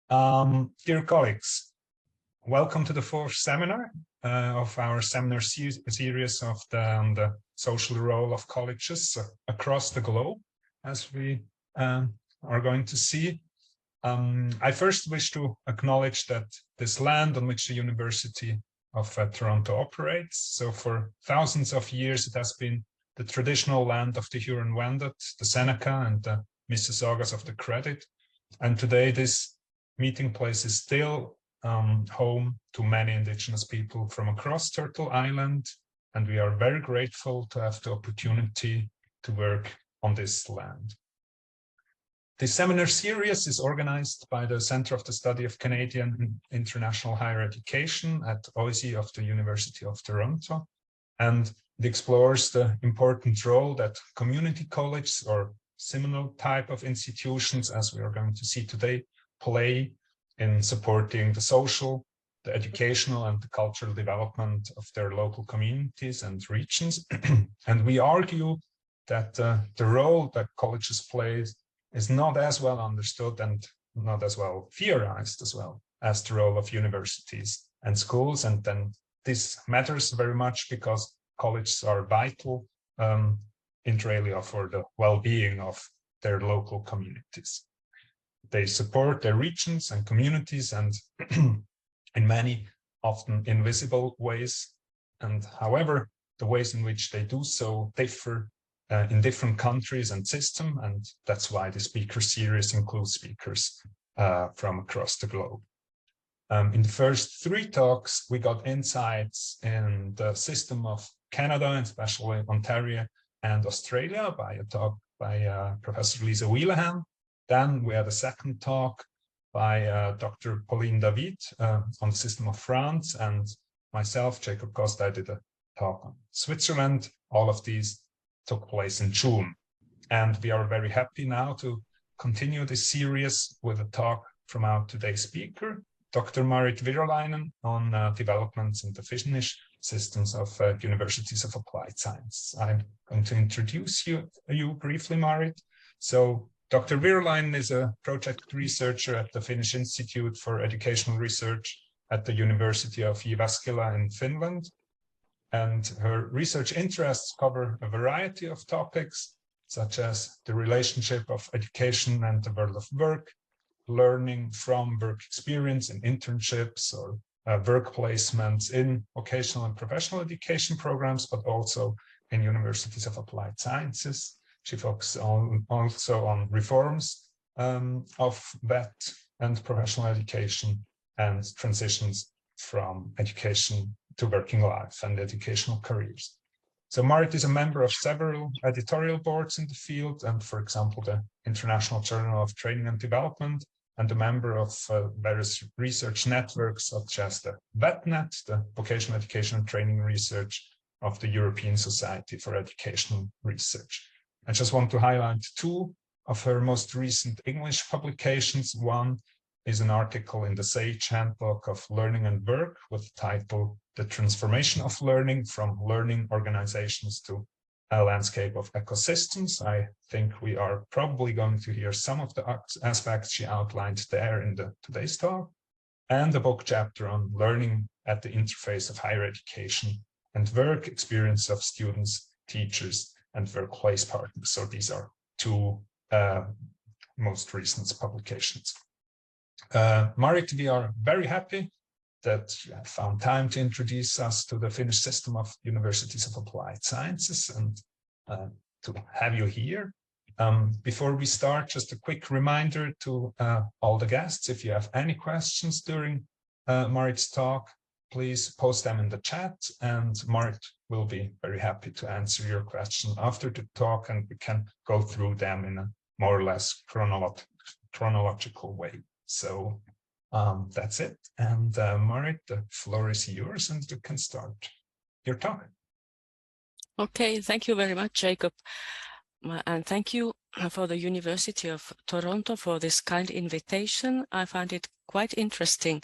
Dear colleagues, welcome to the fourth seminar of our seminar series of the social role of colleges across the globe, as we are going to see. I first wish to acknowledge that this land on which the University of Toronto operates, so for thousands of years it has been the traditional land of the Huron-Wendat, the Seneca and the Mississaugas of the Credit, and today this meeting place is still home to many Indigenous people from across Turtle Island, and we are very grateful to have the opportunity to work on this land. The seminar series is organized by the Center of the Study of Canadian and International Higher Education at OISE of the University of Toronto, and it explores the important role that community colleges or similar type of institutions, as we are going to see today, play in supporting the social, the educational, and the cultural development of their local communities and regions. And we argue that the role that colleges play is not as well understood and not as well theorized as well as the role of universities and schools. And then this matters very much because colleges are vital inter alia for the well-being of their local communities. They support their regions and communities and in many often invisible ways. And however, the ways in which they do so differ in different countries and systems. And that's why the speaker series includes speakers from across the globe. In the first three talks, we got insights in the system of Canada, and especially Ontario and Australia, by a talk by Professor Lisa Wheelahan. Then we had a second talk by Dr. Pauline David on the system of France, and myself, Jacob Costa, I did a talk on Switzerland. All of these took place in June. And we are very happy now to continue this series with a talk from our today's speaker, Dr. Maarit Virolainen, on developments in the Finnish systems of universities of applied science. I'm going to introduce you briefly, Maarit. So Dr. Virolainen is a project researcher at the Finnish Institute for Educational Research at the University of Jyväskylä in Finland. And her research interests cover a variety of topics, such as the relationship of education and the world of work, learning from work experience in internships or work placements in vocational and professional education programs, but also in universities of applied sciences. She focuses also on reforms of vet and professional education and transitions from education to working life and educational careers. So Maarit is a member of several editorial boards in the field, and for example, the International Journal of Training and Development, and a member of various research networks such as the VETNet, the Vocational Education and Training Research of the European Society for Educational Research. I just want to highlight two of her most recent English publications. One is an article in the CIHE Handbook of Learning and Work with the title The Transformation of Learning from Learning Organizations to a Landscape of Ecosystems. I think we are probably going to hear some of the aspects she outlined there in today's talk, and a book chapter on learning at the interface of higher education and work, experience of students, teachers, and workplace partners. So these are two most recent publications. Maarit, we are very happy that you have found time to introduce us to the Finnish system of universities of applied sciences and to have you here. Before we start, just a quick reminder to all the guests, if you have any questions during Maarit's talk, please post them in the chat, and Maarit will be very happy to answer your question after the talk, and we can go through them in a more or less chronological way. So that's it. And Maarit, the floor is yours, and you can start your talk. Okay, thank you very much, Jacob. And thank you for the University of Toronto for this kind invitation. I find it quite interesting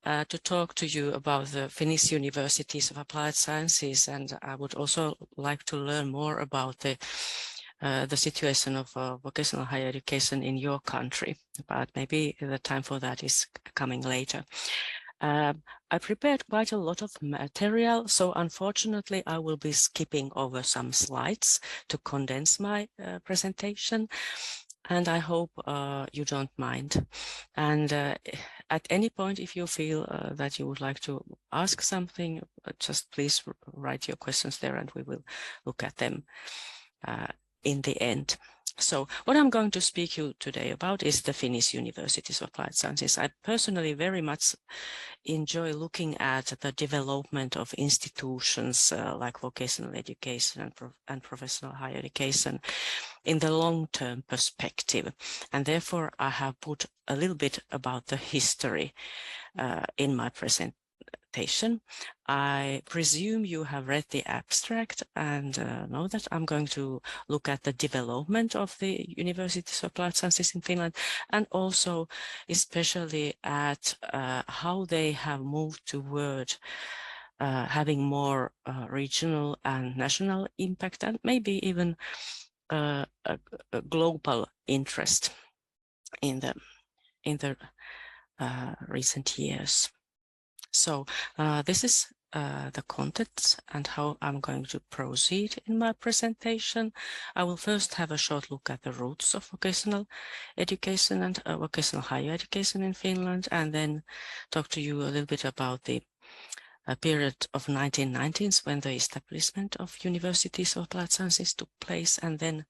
to talk to you about the Finnish Universities of Applied Sciences, and I would also like to learn more about the the situation of vocational higher education in your country, but maybe the time for that is coming later. I prepared quite a lot of material, so unfortunately I will be skipping over some slides to condense my presentation, and I hope you don't mind. And at any point, if you feel that you would like to ask something, just please write your questions there and we will look at them in the end. So what I'm going to speak to you today about is the Finnish Universities of Applied Sciences. I personally very much enjoy looking at the development of institutions like vocational education and professional higher education in the long-term perspective. And therefore, I have put a little bit about the history in my presentation. I presume you have read the abstract and know that I'm going to look at the development of the Universities of Applied Sciences in Finland, and also especially at how they have moved toward having more regional and national impact, and maybe even a global interest in the recent years. So this is the contents and how I'm going to proceed in my presentation. I will first have a short look at the roots of vocational education and vocational higher education in Finland, and then talk to you a little bit about the period of 1990s when the establishment of Universities of Applied Sciences took place, and then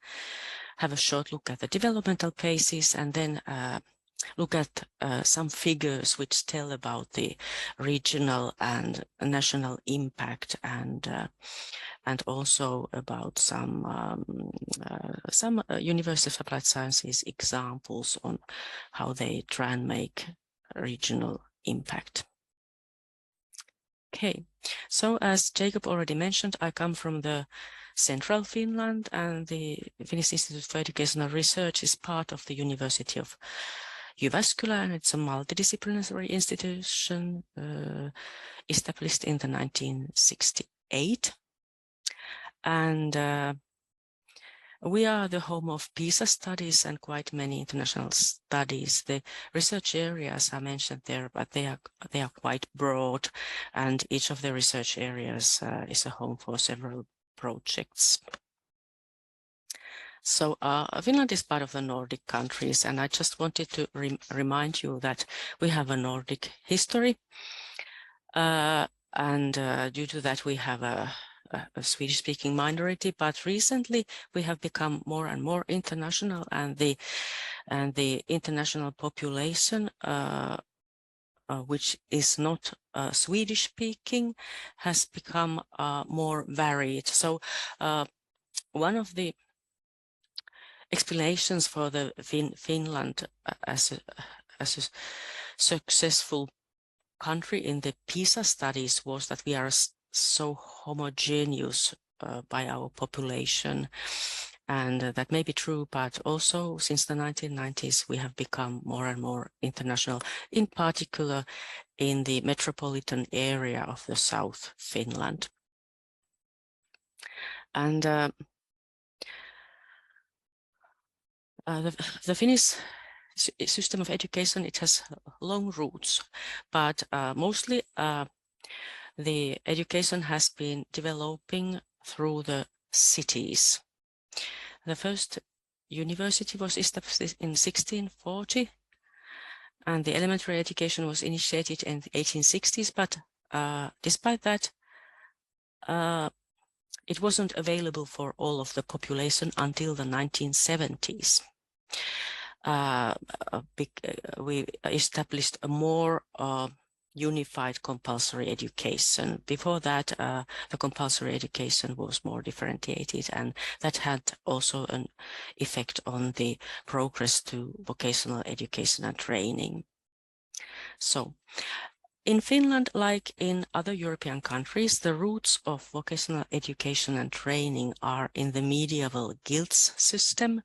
have a short look at the developmental phases, and then look at some figures which tell about the regional and national impact, and also about some University of Applied Sciences examples on how they try and make regional impact. Okay, so as Jacob already mentioned, I come from the central Finland, and the Finnish Institute for Educational Research is part of the University of Jyväskylä, and it's a multidisciplinary institution established in the 1968. And we are the home of PISA studies and quite many international studies. The research areas are mentioned there, but they are quite broad, and each of the research areas is a home for several projects. So Finland is part of the Nordic countries, and I just wanted to remind you that we have a Nordic history, and due to that we have a Swedish-speaking minority, but recently we have become more and more international, and the international population, which is not Swedish-speaking, has become more varied. So one of the explanations for the Finland as a successful country in the PISA studies was that we are so homogeneous by our population, and that may be true, but also since the 1990s we have become more and more international, in particular in the metropolitan area of the South Finland. And the Finnish system of education, it has long roots, but mostly the education has been developing through the cities. The first university was established in 1640, and the elementary education was initiated in the 1860s, but despite that, it wasn't available for all of the population until the 1970s. We established a more unified compulsory education. Before that, the compulsory education was more differentiated, and that had also an effect on the progress to vocational education and training. So, in Finland, like in other European countries, the roots of vocational education and training are in the medieval guilds system,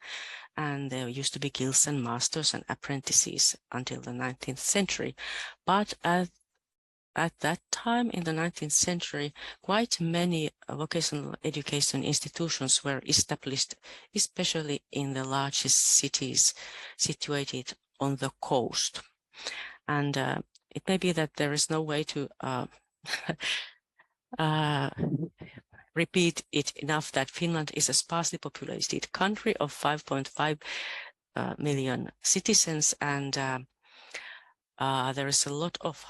and there used to be guilds and masters and apprentices until the 19th century. But at that time in the 19th century, quite many vocational education institutions were established, especially in the largest cities situated on the coast. And it may be that there is no way to repeat it enough that Finland is a sparsely populated country of 5.5 million citizens, and there is a lot of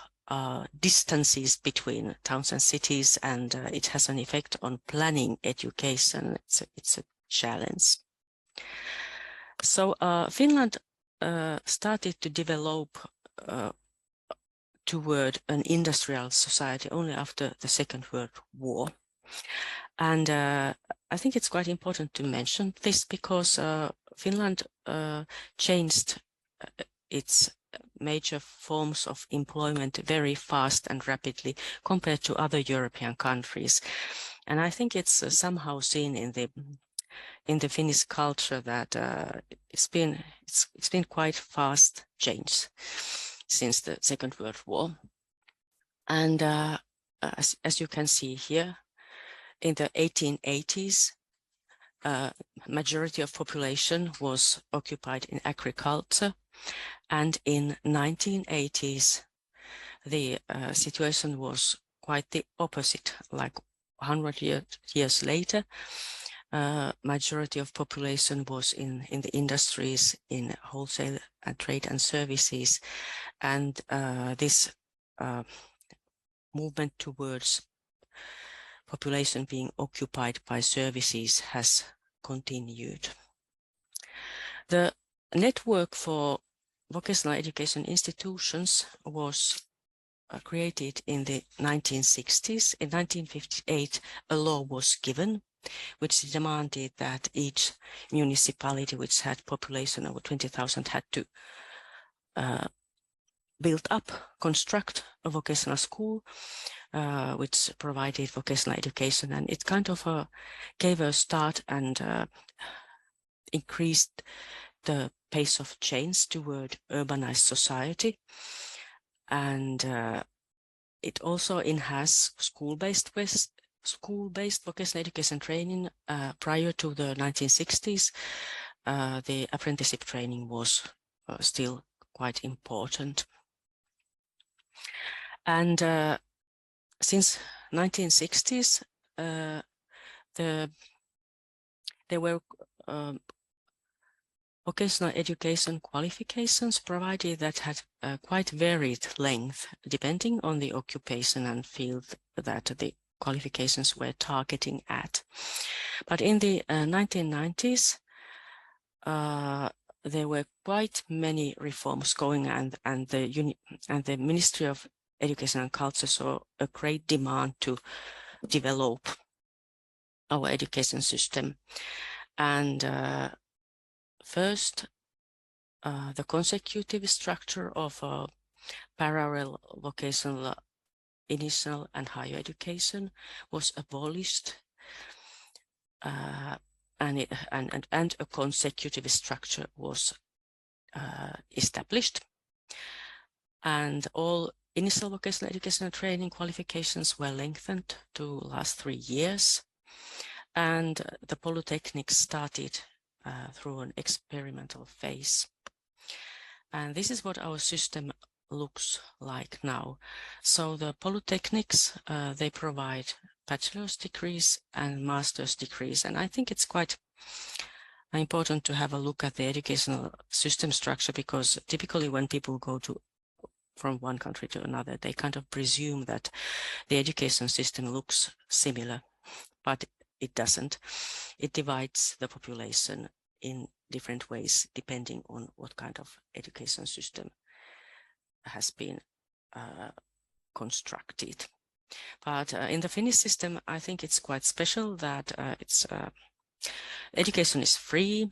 distances between towns and cities, and it has an effect on planning education. It's a challenge. So Finland started to develop toward an industrial society only after the Second World War. And I think it's quite important to mention this because Finland changed its major forms of employment very fast and rapidly compared to other European countries. And I think it's somehow seen in the Finnish culture that it's been quite fast change since the Second World War. And as you can see here, in the 1880s, majority of population was occupied in agriculture, and in 1980s, the situation was quite the opposite. Like 100 years later, majority of population was in the industries, in wholesale and trade and services, and this movement towards population being occupied by services has continued. The network for vocational education institutions was created in the 1960s. In 1958, a law was given which demanded that each municipality which had population over 20,000 had to construct a vocational school which provided vocational education, and it kind of gave a start and increased the pace of change toward urbanized society. And it also enhanced school-based vocational education training. Prior to the 1960s, the apprenticeship training was still quite important. And since 1960s, there were vocational education qualifications provided that had quite varied length depending on the occupation and field that the qualifications were targeting at. But in the 1990s, there were quite many reforms going, and the Ministry of Education and Culture saw a great demand to develop our education system. And first, the consecutive structure of parallel vocational initial and higher education was abolished, and a consecutive structure was established, and all initial vocational education and training qualifications were lengthened to last 3 years, and the polytechnics started through an experimental phase. And this is what our system looks like now. So the polytechnics, they provide bachelor's degrees and master's degrees, and I think it's quite important to have a look at the educational system structure, because typically when people go from one country to another, they kind of presume that the education system looks similar, but it doesn't. It divides the population in different ways depending on what kind of education system has been constructed. But in the Finnish system, I think it's quite special that education is free.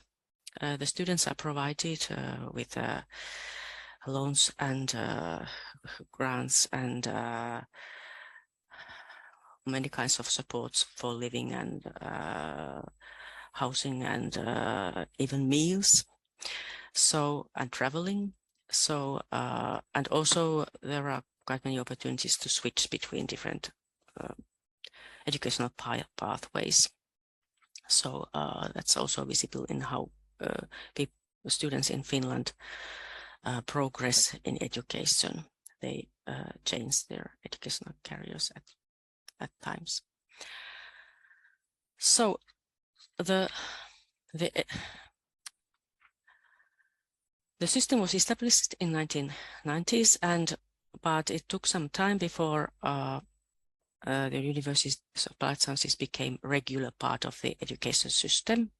The students are provided with loans and grants and many kinds of supports for living and housing and even meals, so, and traveling. So and also there are quite many opportunities to switch between different educational pathways. So that's also visible in how students in Finland progress in education. They change their educational careers at times. So the system was established in 1990s, but it took some time before the University of Applied Sciences became a regular part of the education system.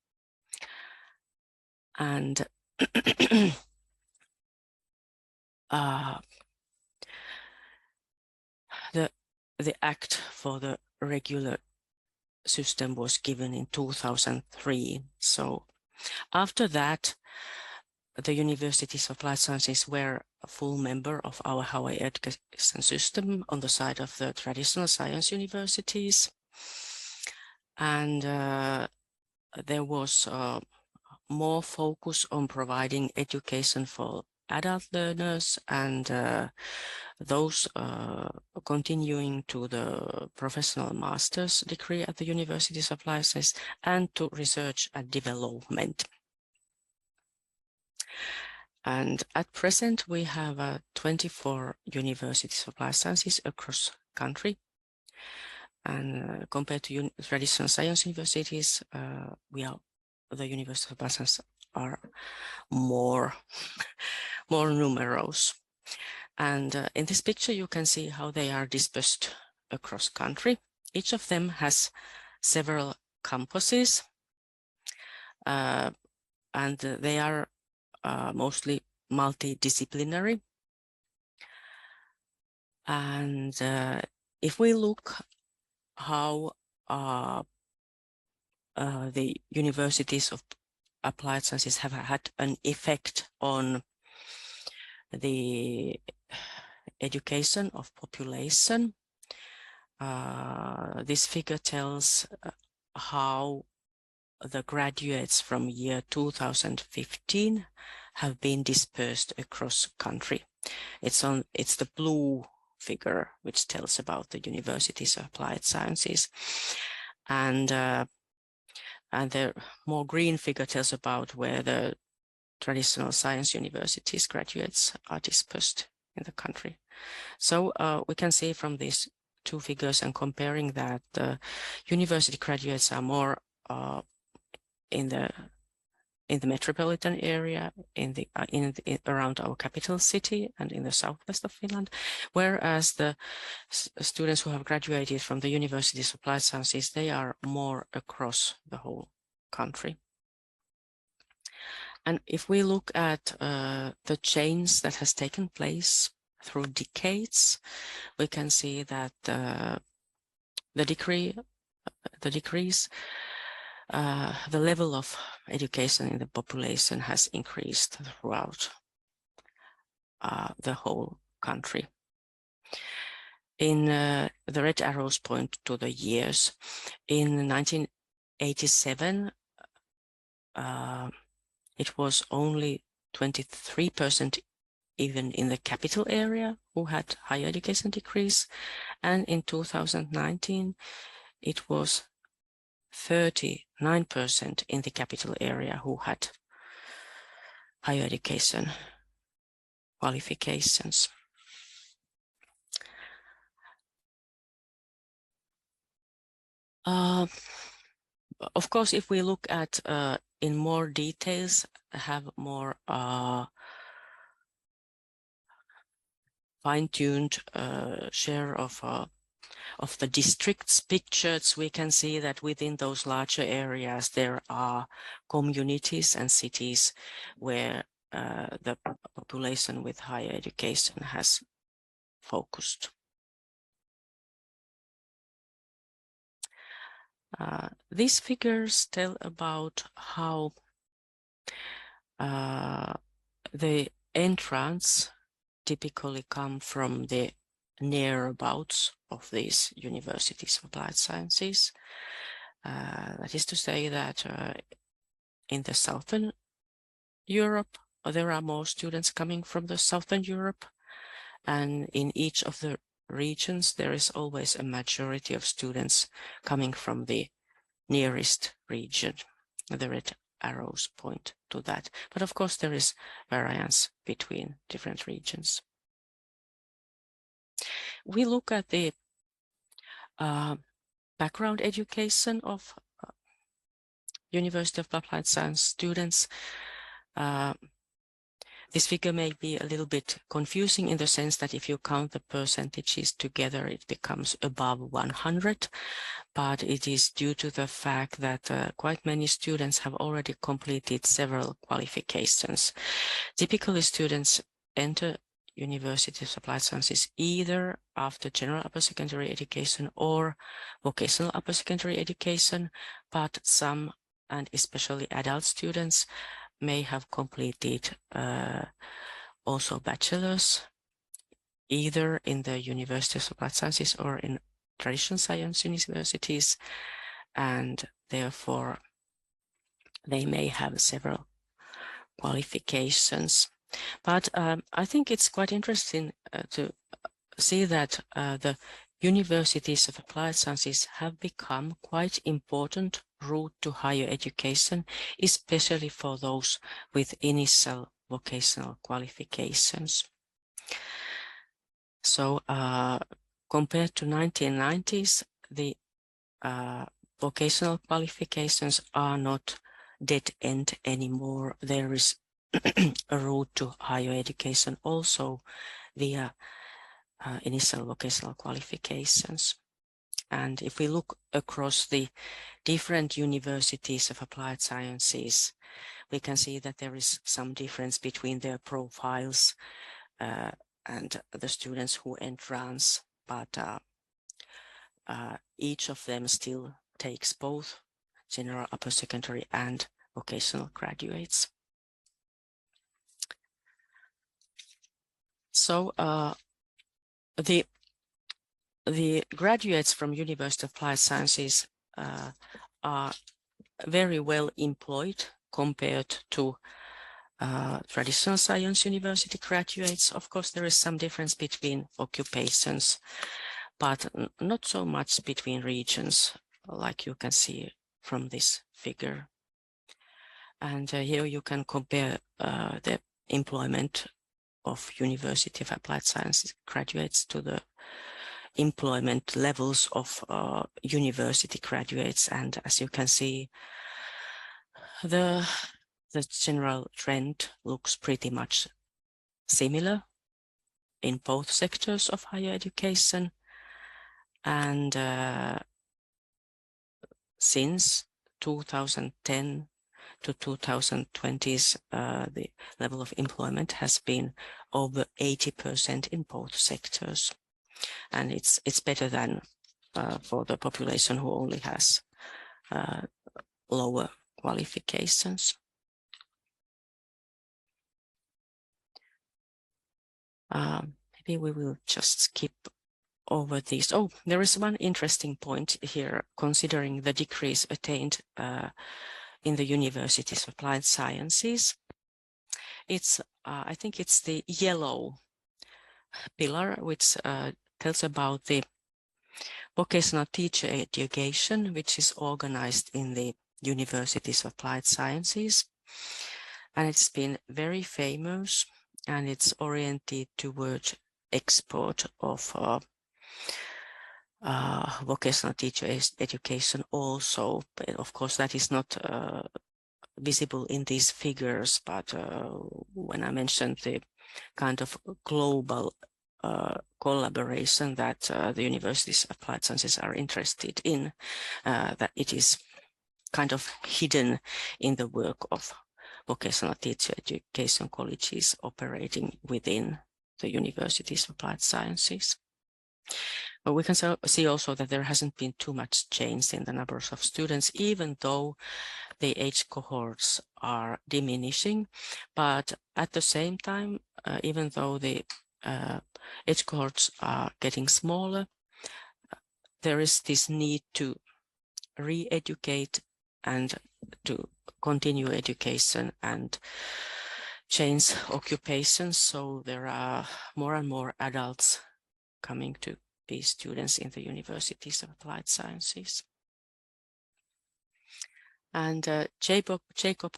And the act for the regular system was given in 2003. So after that, the Universities of Applied Sciences were a full member of our higher education system on the side of the traditional science universities. And there was more focus on providing education for adult learners and those continuing to the professional master's degree at the Universities of Applied Sciences and to research and development. And at present, we have 24 Universities of Applied Sciences across country. And compared to traditional science universities, the Universities of Applied Sciences are more numerous. And in this picture, you can see how they are dispersed across country. Each of them has several campuses, and they are mostly multidisciplinary. And if we look how the Universities of Applied Sciences have had an effect on the education of population, this figure tells how the graduates from year 2015 have been dispersed across country. It's the blue figure which tells about the Universities of Applied Sciences, and the more green figure tells about where the traditional science universities graduates are dispersed in the country. So we can see from these two figures and comparing that the university graduates are more in the metropolitan area, around our capital city and in the southwest of Finland, whereas the students who have graduated from the Universities of Applied Sciences, they are more across the whole country. And if we look at the change that has taken place through decades, we can see that the level of education in the population has increased throughout the whole country. In the red arrows point to the years. In 1987, it was only 23% even in the capital area who had higher education degrees, and in 2019 it was 39% in the capital area who had higher education qualifications. Of course, if we look at in more details, have more fine-tuned share of the districts pictures, we can see that within those larger areas there are communities and cities where the population with higher education has focused. These figures tell about how the entrants typically come from the nearabouts of these Universities of Applied Sciences. That is to say that in the Southern Europe, there are more students coming from the Southern Europe, And in each of the regions, there is always a majority of students coming from the nearest region. The red arrows point to that. But of course, there is variance between different regions. We look at the background education of University of Applied Science students. This figure may be a little bit confusing in the sense that if you count the percentages together, it becomes above 100, but it is due to the fact that quite many students have already completed several qualifications. Typically, students enter University of Applied Sciences either after general upper secondary education or vocational upper secondary education, but some, and especially adult students, may have completed also bachelor's, either in the University of Applied Sciences or in traditional science universities, and therefore they may have several qualifications. But I think it's quite interesting to see that the universities of applied sciences have become quite important route to higher education, especially for those with initial vocational qualifications. So compared to 1990s, the vocational qualifications are not dead end anymore. There is a route to higher education also via initial vocational qualifications. And if we look across the different universities of applied sciences, we can see that there is some difference between their profiles and the students who entrance, but each of them still takes both general upper secondary and vocational graduates. So the graduates from University of Applied Sciences are very well employed compared to traditional science university graduates. Of course, there is some difference between occupations, but not so much between regions, like you can see from this figure. And here you can compare the employment of University of Applied Sciences graduates to the employment levels of university graduates. And as you can see, the general trend looks pretty much similar in both sectors of higher education. And since 2010 to 2020s, the level of employment has been over 80% in both sectors. And it's better than for the population who only has lower qualifications. Maybe we will just skip over these. Oh, there is one interesting point here, considering the degrees attained in the universities of applied sciences. It's, I think it's the yellow pillar, which tells about the vocational teacher education, which is organized in the universities of applied sciences. And it's been very famous, and it's oriented toward export of vocational teacher education also. But of course, that is not visible in these figures, but when I mentioned the kind of global collaboration that the universities of applied sciences are interested in, that it is kind of hidden in the work of vocational teacher education colleges operating within the universities of applied sciences. But we can see also that there hasn't been too much change in the numbers of students, even though the age cohorts are diminishing. But at the same time, even though the age cohorts are getting smaller, there is this need to re-educate and to continue education and change occupations. So there are more and more adults coming to be students in the universities of applied sciences. And Jacob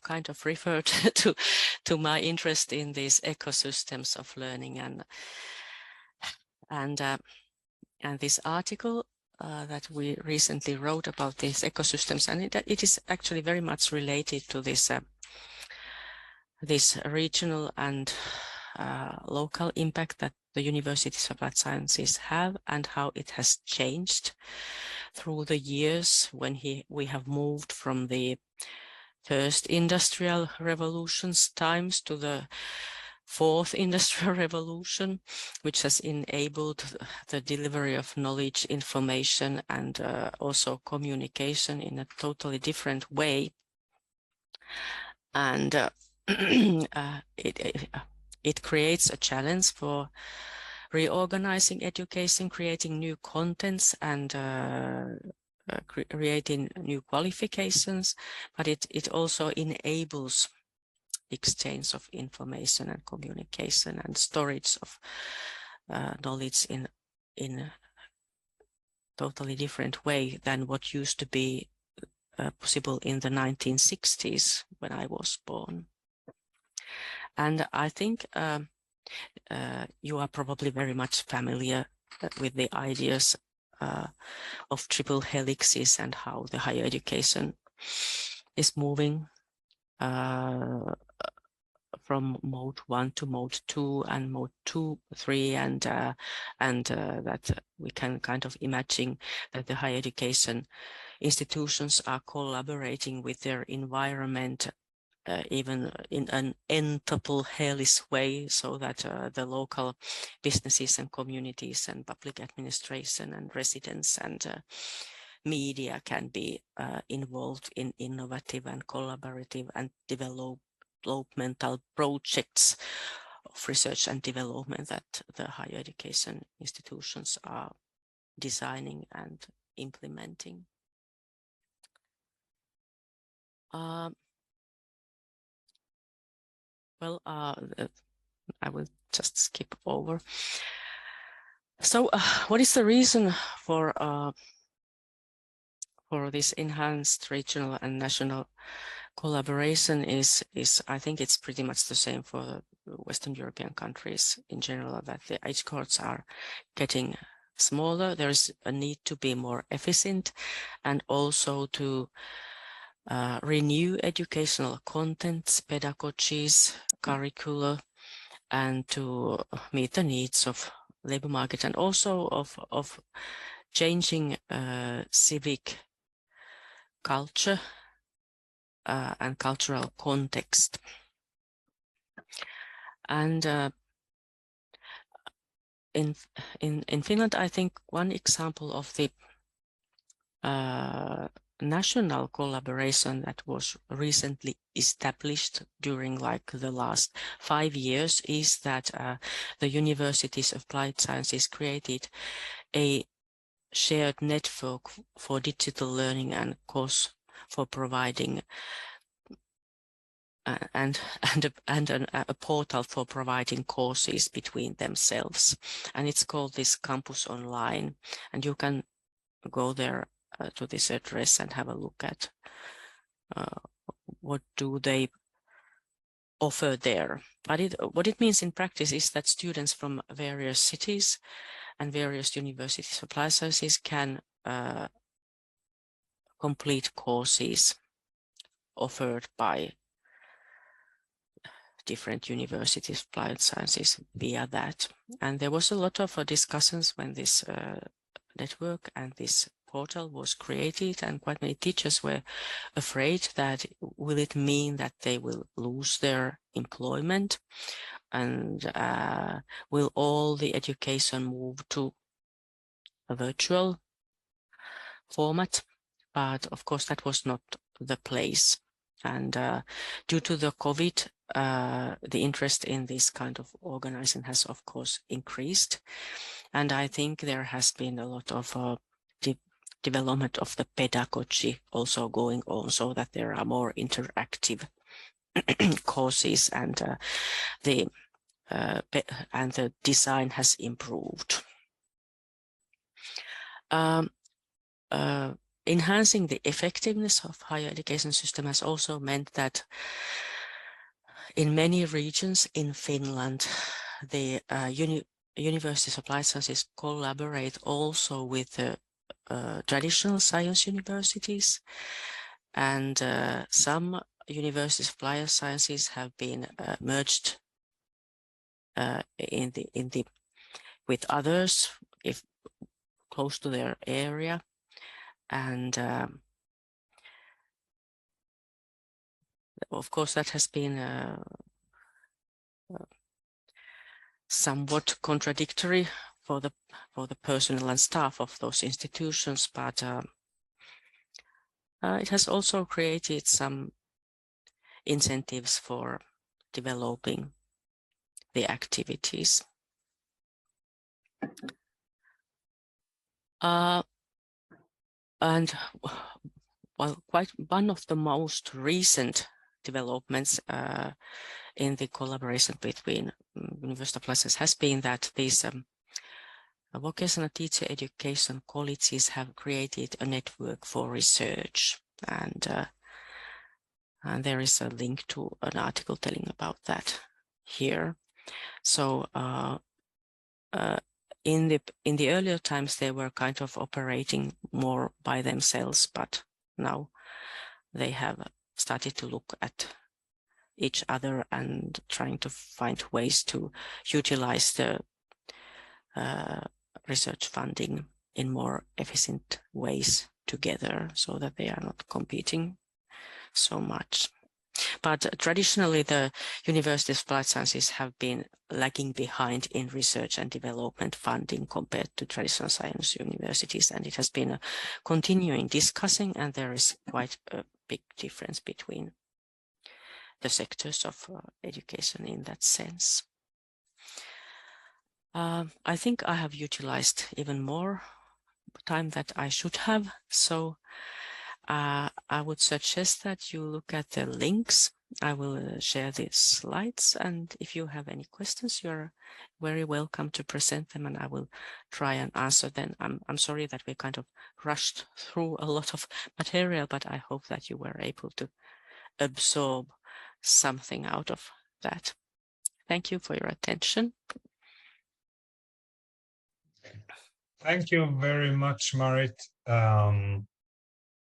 kind of referred to my interest in these ecosystems of learning, and this article that we recently wrote about these ecosystems, and it is actually very much related to this this regional and local impact that the universities of applied sciences have, and how it has changed through the years when we have moved from the first industrial revolution's times to the fourth industrial revolution, which has enabled the delivery of knowledge, information, and also communication in a totally different way. And it creates a challenge for reorganizing education, creating new contents, and creating new qualifications, but it also enables exchange of information and communication and storage of knowledge in a totally different way than what used to be possible in the 1960s when I was born. And I think you are probably very much familiar with the ideas of triple helixes and how the higher education is moving from mode 1 to mode 2 and mode 2, 3, and that we can kind of imagine that the higher education institutions are collaborating with their environment even in an entable hellish way, so that the local businesses and communities and public administration and residents and media can be involved in innovative and collaborative and developmental projects of research and development that the higher education institutions are designing and implementing. Well, I will just skip over. So what is the reason for this enhanced regional and national collaboration is I think it's pretty much the same for the Western European countries in general, that the age cohorts are getting smaller. There is a need to be more efficient and also to renew educational contents, pedagogies, curricula, and to meet the needs of labor market and also of changing civic culture and cultural context. And in Finland, I think one example of the national collaboration that was recently established during like the last 5 years is that the universities of applied sciences created a shared network for digital learning and course for providing and a portal for providing courses between themselves, and it's called this Campus Online, and you can go there to this address and have a look at what do they offer there. But what it means in practice is that students from various cities and various universities of applied sciences can complete courses offered by different universities of applied sciences via that. And there was a lot of discussions when this network and this portal was created, and quite many teachers were afraid that will it mean that they will lose their employment, and will all the education move to a virtual format? But of course that was not the place, and due to the COVID, the interest in this kind of organizing has of course increased, and I think there has been a lot of development of the pedagogy also going on, so that there are more interactive courses, and the design has improved. Enhancing the effectiveness of higher education system has also meant that in many regions in Finland, the universities of applied sciences collaborate also with the traditional science universities, and some universities of applied sciences have been merged with others if close to their area, and of course that has been somewhat contradictory for the personnel and staff of those institutions, but it has also created some incentives for developing the activities. And well, quite one of the most recent developments in the collaboration between University of Applied Sciences has been that these vocational teacher education colleges have created a network for research, and there is a link to an article telling about that here. So in the earlier times they were kind of operating more by themselves, but now they have started to look at each other and trying to find ways to utilize the research funding in more efficient ways together, so that they are not competing so much. But traditionally, the universities of applied sciences have been lagging behind in research and development funding compared to traditional science universities, and it has been a continuing discussing, and there is quite a big difference between the sectors of education in that sense. I think I have utilized even more time that I should have, so I would suggest that you look at the links. I will share the slides, and if you have any questions, you're very welcome to present them, and I will try and answer them. I'm sorry that we kind of rushed through a lot of material, but I hope that you were able to absorb something out of that. Thank you for your attention. Thank you very much, Maarit.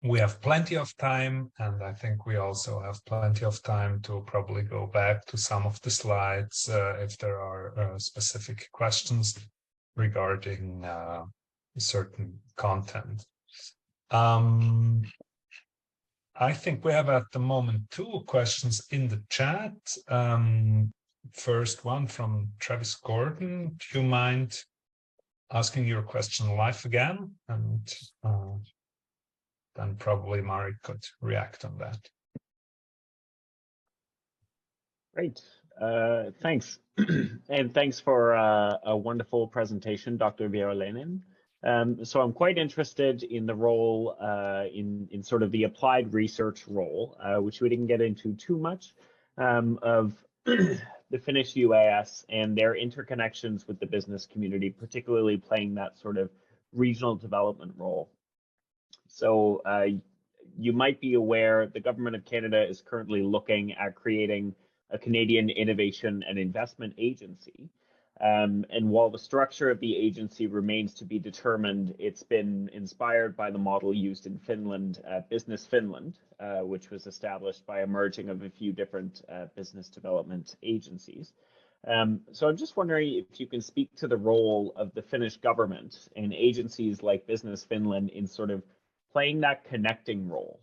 We have plenty of time, and I think we also have plenty of time to probably go back to some of the slides if there are specific questions regarding certain content. I think we have at the moment 2 questions in the chat. First one from Travis Gordon. Do you mind asking your question live again? And then probably Maarit could react on that. Great, thanks. And thanks for a wonderful presentation, Dr. Virolainen. So I'm quite interested in the role in sort of the applied research role, which we didn't get into too much, of the Finnish UAS and their interconnections with the business community, particularly playing that sort of regional development role. So you might be aware the Government of Canada is currently looking at creating a Canadian Innovation and Investment Agency. And while the structure of the agency remains to be determined, it's been inspired by the model used in Finland, Business Finland, which was established by a merging of a few different business development agencies. So I'm just wondering if you can speak to the role of the Finnish government and agencies like Business Finland in sort of playing that connecting role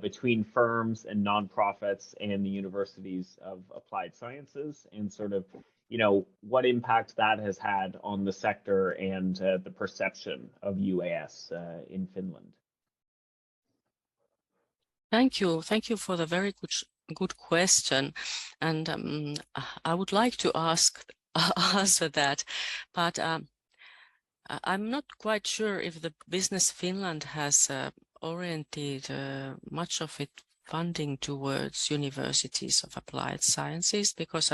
between firms and nonprofits and the universities of applied sciences, and sort of, you know, what impact that has had on the sector and the perception of UAS in Finland. Thank you for the very good question, and I would like to answer that, but I'm not quite sure if the Business Finland has oriented much of funding towards universities of applied sciences, because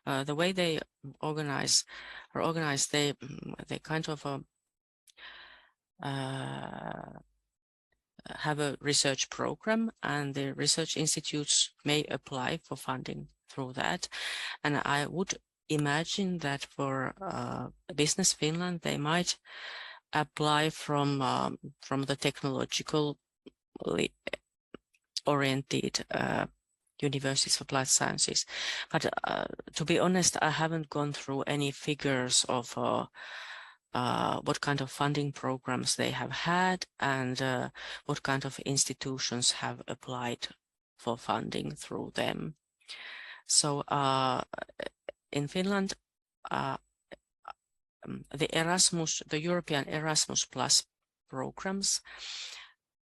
the way they organize, they kind of have a research program, and the research institutes may apply for funding through that. And I would imagine that for Business Finland, they might apply from the technological oriented universities of applied sciences. But to be honest, I haven't gone through any figures of what kind of funding programs they have had, and what kind of institutions have applied for funding through them. So in Finland, the European Erasmus Plus programs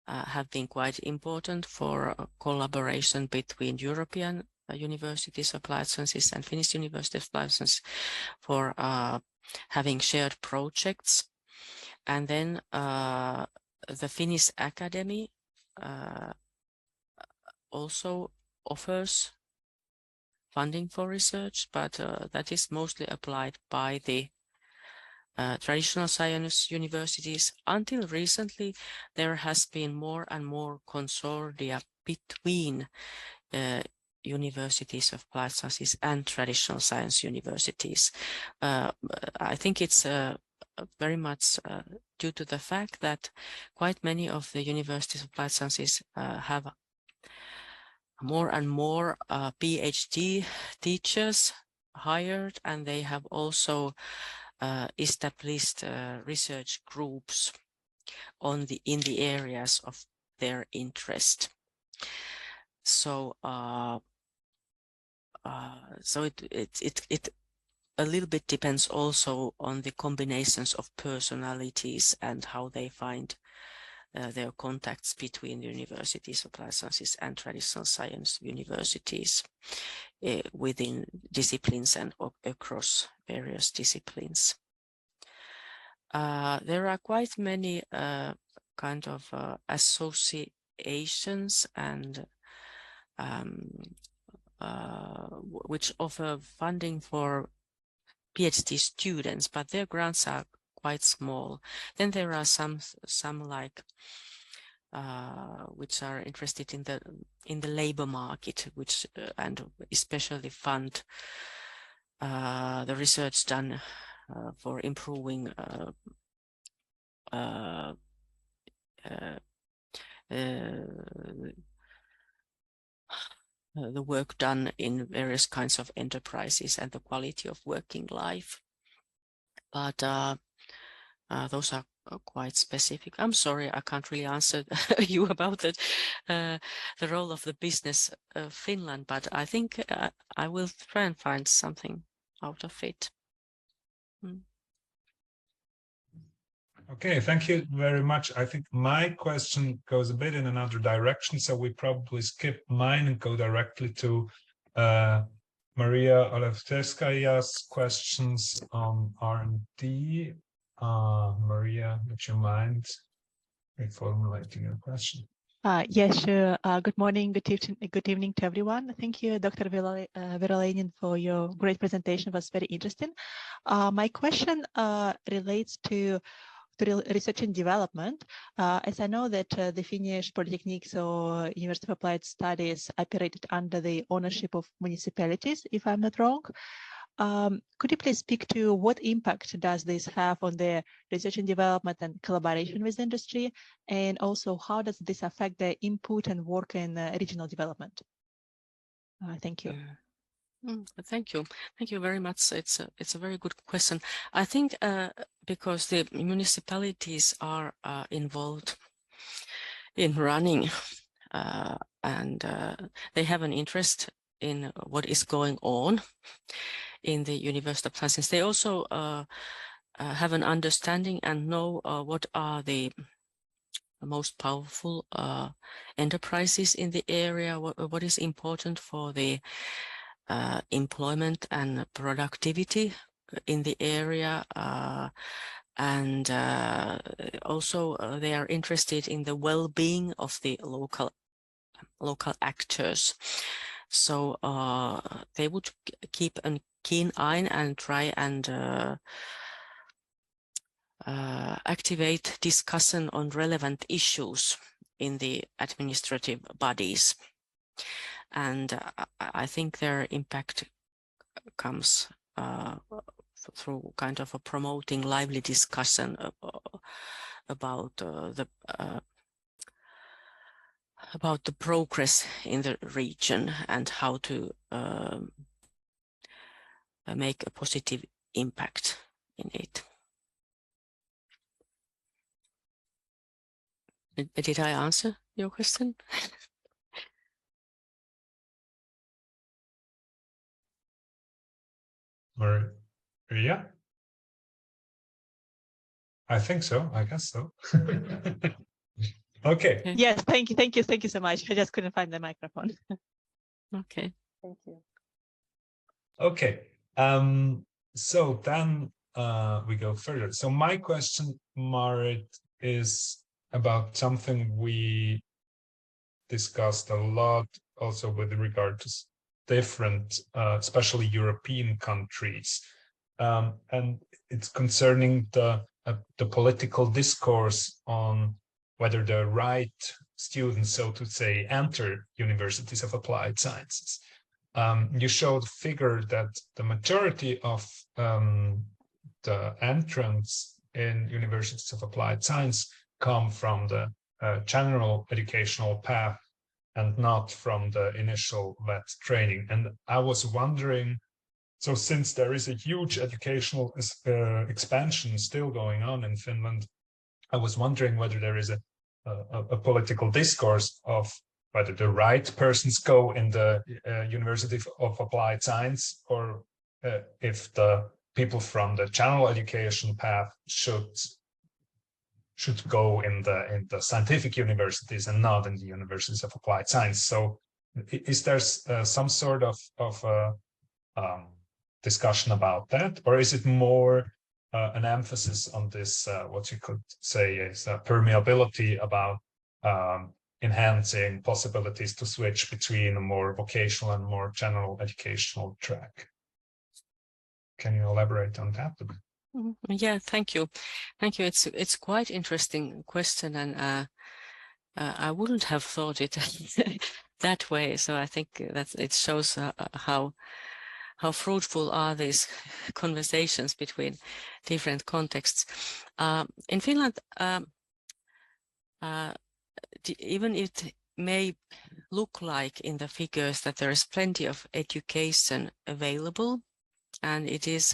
have been quite important for collaboration between European universities of applied sciences and Finnish University of Applied Sciences for having shared projects. And then the Finnish Academy also offers funding for research, but that is mostly applied by the traditional science universities. Until recently, there has been more and more consortia between universities of applied sciences and traditional science universities. I think it's very much due to the fact that quite many of the universities of applied sciences have more and more PhD teachers hired, and they have also established research groups in the areas of their interest. So it a little bit depends also on the combinations of personalities and how they find their contacts between the universities of applied sciences and traditional science universities within disciplines and across various disciplines. There are quite many kind of associations and which offer funding for PhD students, but their grants are quite small. Then there are some like which are interested in the labor market, which and especially fund the research done for improving the work done in various kinds of enterprises and the quality of working life. But those are quite specific. I'm sorry, I can't really answer you about it, the role of the Business Finland, but I think I will try and find something out of it. Okay, thank you very much. I think my question goes a bit in another direction, so we probably skip mine and go directly to Maria Olewskaya's questions on R&D. Maria, would you mind reformulating your question? Yes, sure. Good morning, good evening to everyone. Thank you, Dr. Virolainen, for your great presentation. It was very interesting. My question relates to research and development. As I know that the Finnish Polytechnics or University of Applied Studies operated under the ownership of municipalities, if I'm not wrong. Could you please speak to what impact does this have on the research and development and collaboration with industry? And also, how does this affect the input and work in regional development? Thank you. Thank you. Thank you very much. It's a very good question. I think because the municipalities are involved in running and they have an interest in what is going on in the University of Sciences. They also have an understanding and know what are the most powerful enterprises in the area, what is important for the employment and productivity in the area, and also they are interested in the well-being of the local local actors. So they would keep a keen eye and try and activate discussion on relevant issues in the administrative bodies. And I think their impact comes through kind of a promoting lively discussion about the progress in the region and how to make a positive impact in it. Did I answer your question? Or yeah, I think so. I guess so. Okay. Yes, thank you so much. I just couldn't find the microphone. Okay. Thank you. Okay. So then we go further. So my question, Maarit, is about something we discussed a lot also with regard to different, especially European countries. And it's concerning the political discourse on whether the right students, so to say, enter universities of applied sciences. You showed a figure that the majority of the entrants in universities of applied science come from the general educational path and not from the initial VET training. And I was wondering, so since there is a huge educational expansion still going on in Finland, I was wondering whether there is a political discourse of whether the right persons go in the University of Applied Science, or if the people from the general education path should go in the scientific universities and not in the universities of applied science. So is there some sort of discussion about that, or is it more an emphasis on this, what you could say is permeability about enhancing possibilities to switch between a more vocational and more general educational track? Can you elaborate on that a bit? Yeah, thank you. Thank you. It's quite interesting question, and I wouldn't have thought it that way. So I think that it shows how fruitful are these conversations between different contexts. In Finland, even it may look like in the figures that there is plenty of education available, and it is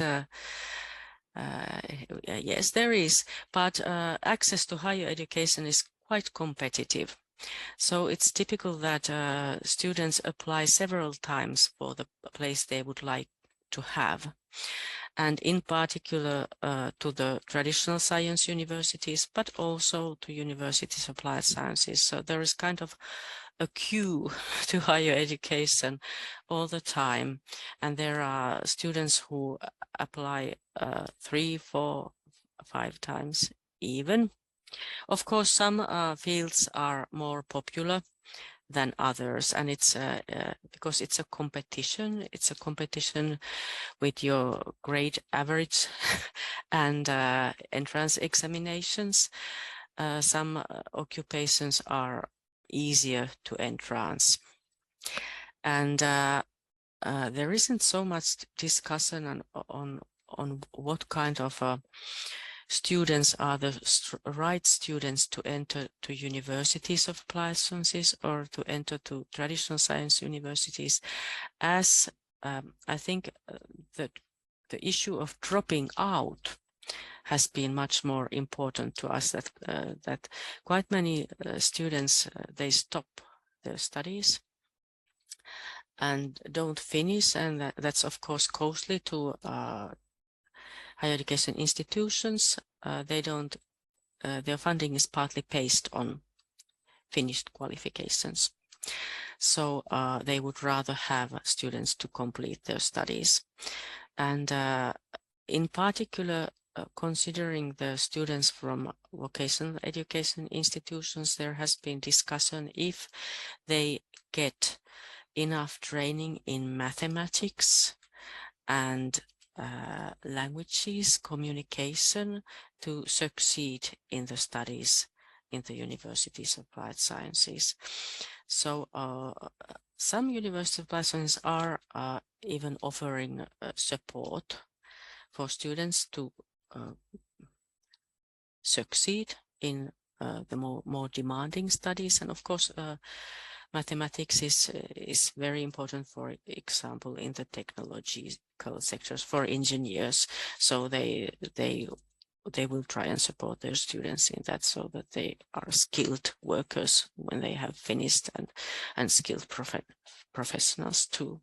yes, there is, but access to higher education is quite competitive. So it's typical that students apply several times for the place they would like to have. And in particular to the traditional science universities, but also to universities of applied sciences. So there is kind of a queue to higher education all the time. And there are students who apply 3, 4, 5 times even. Of course, some fields are more popular than others, and it's because it's a competition. It's a competition with your grade average and entrance examinations. Some occupations are easier to entrance, and there isn't so much discussion on what kind of students are the right students to enter to universities of applied sciences or to enter to traditional science universities, as I think that the issue of dropping out has been much more important to us, that quite many students, they stop their studies and don't finish, and that's of course costly to higher education institutions. They don't, their funding is partly based on finished qualifications. So they would rather have students to complete their studies. And in particular, considering the students from vocational education institutions, there has been discussion if they get enough training in mathematics and languages, communication to succeed in the studies in the Universities of Applied Sciences. So some University of Applied Sciences are even offering support for students to succeed in the more demanding studies. And of course, mathematics is very important, for example, in the technological sectors for engineers. So they will try and support their students in that, so that they are skilled workers when they have finished, and skilled professionals too.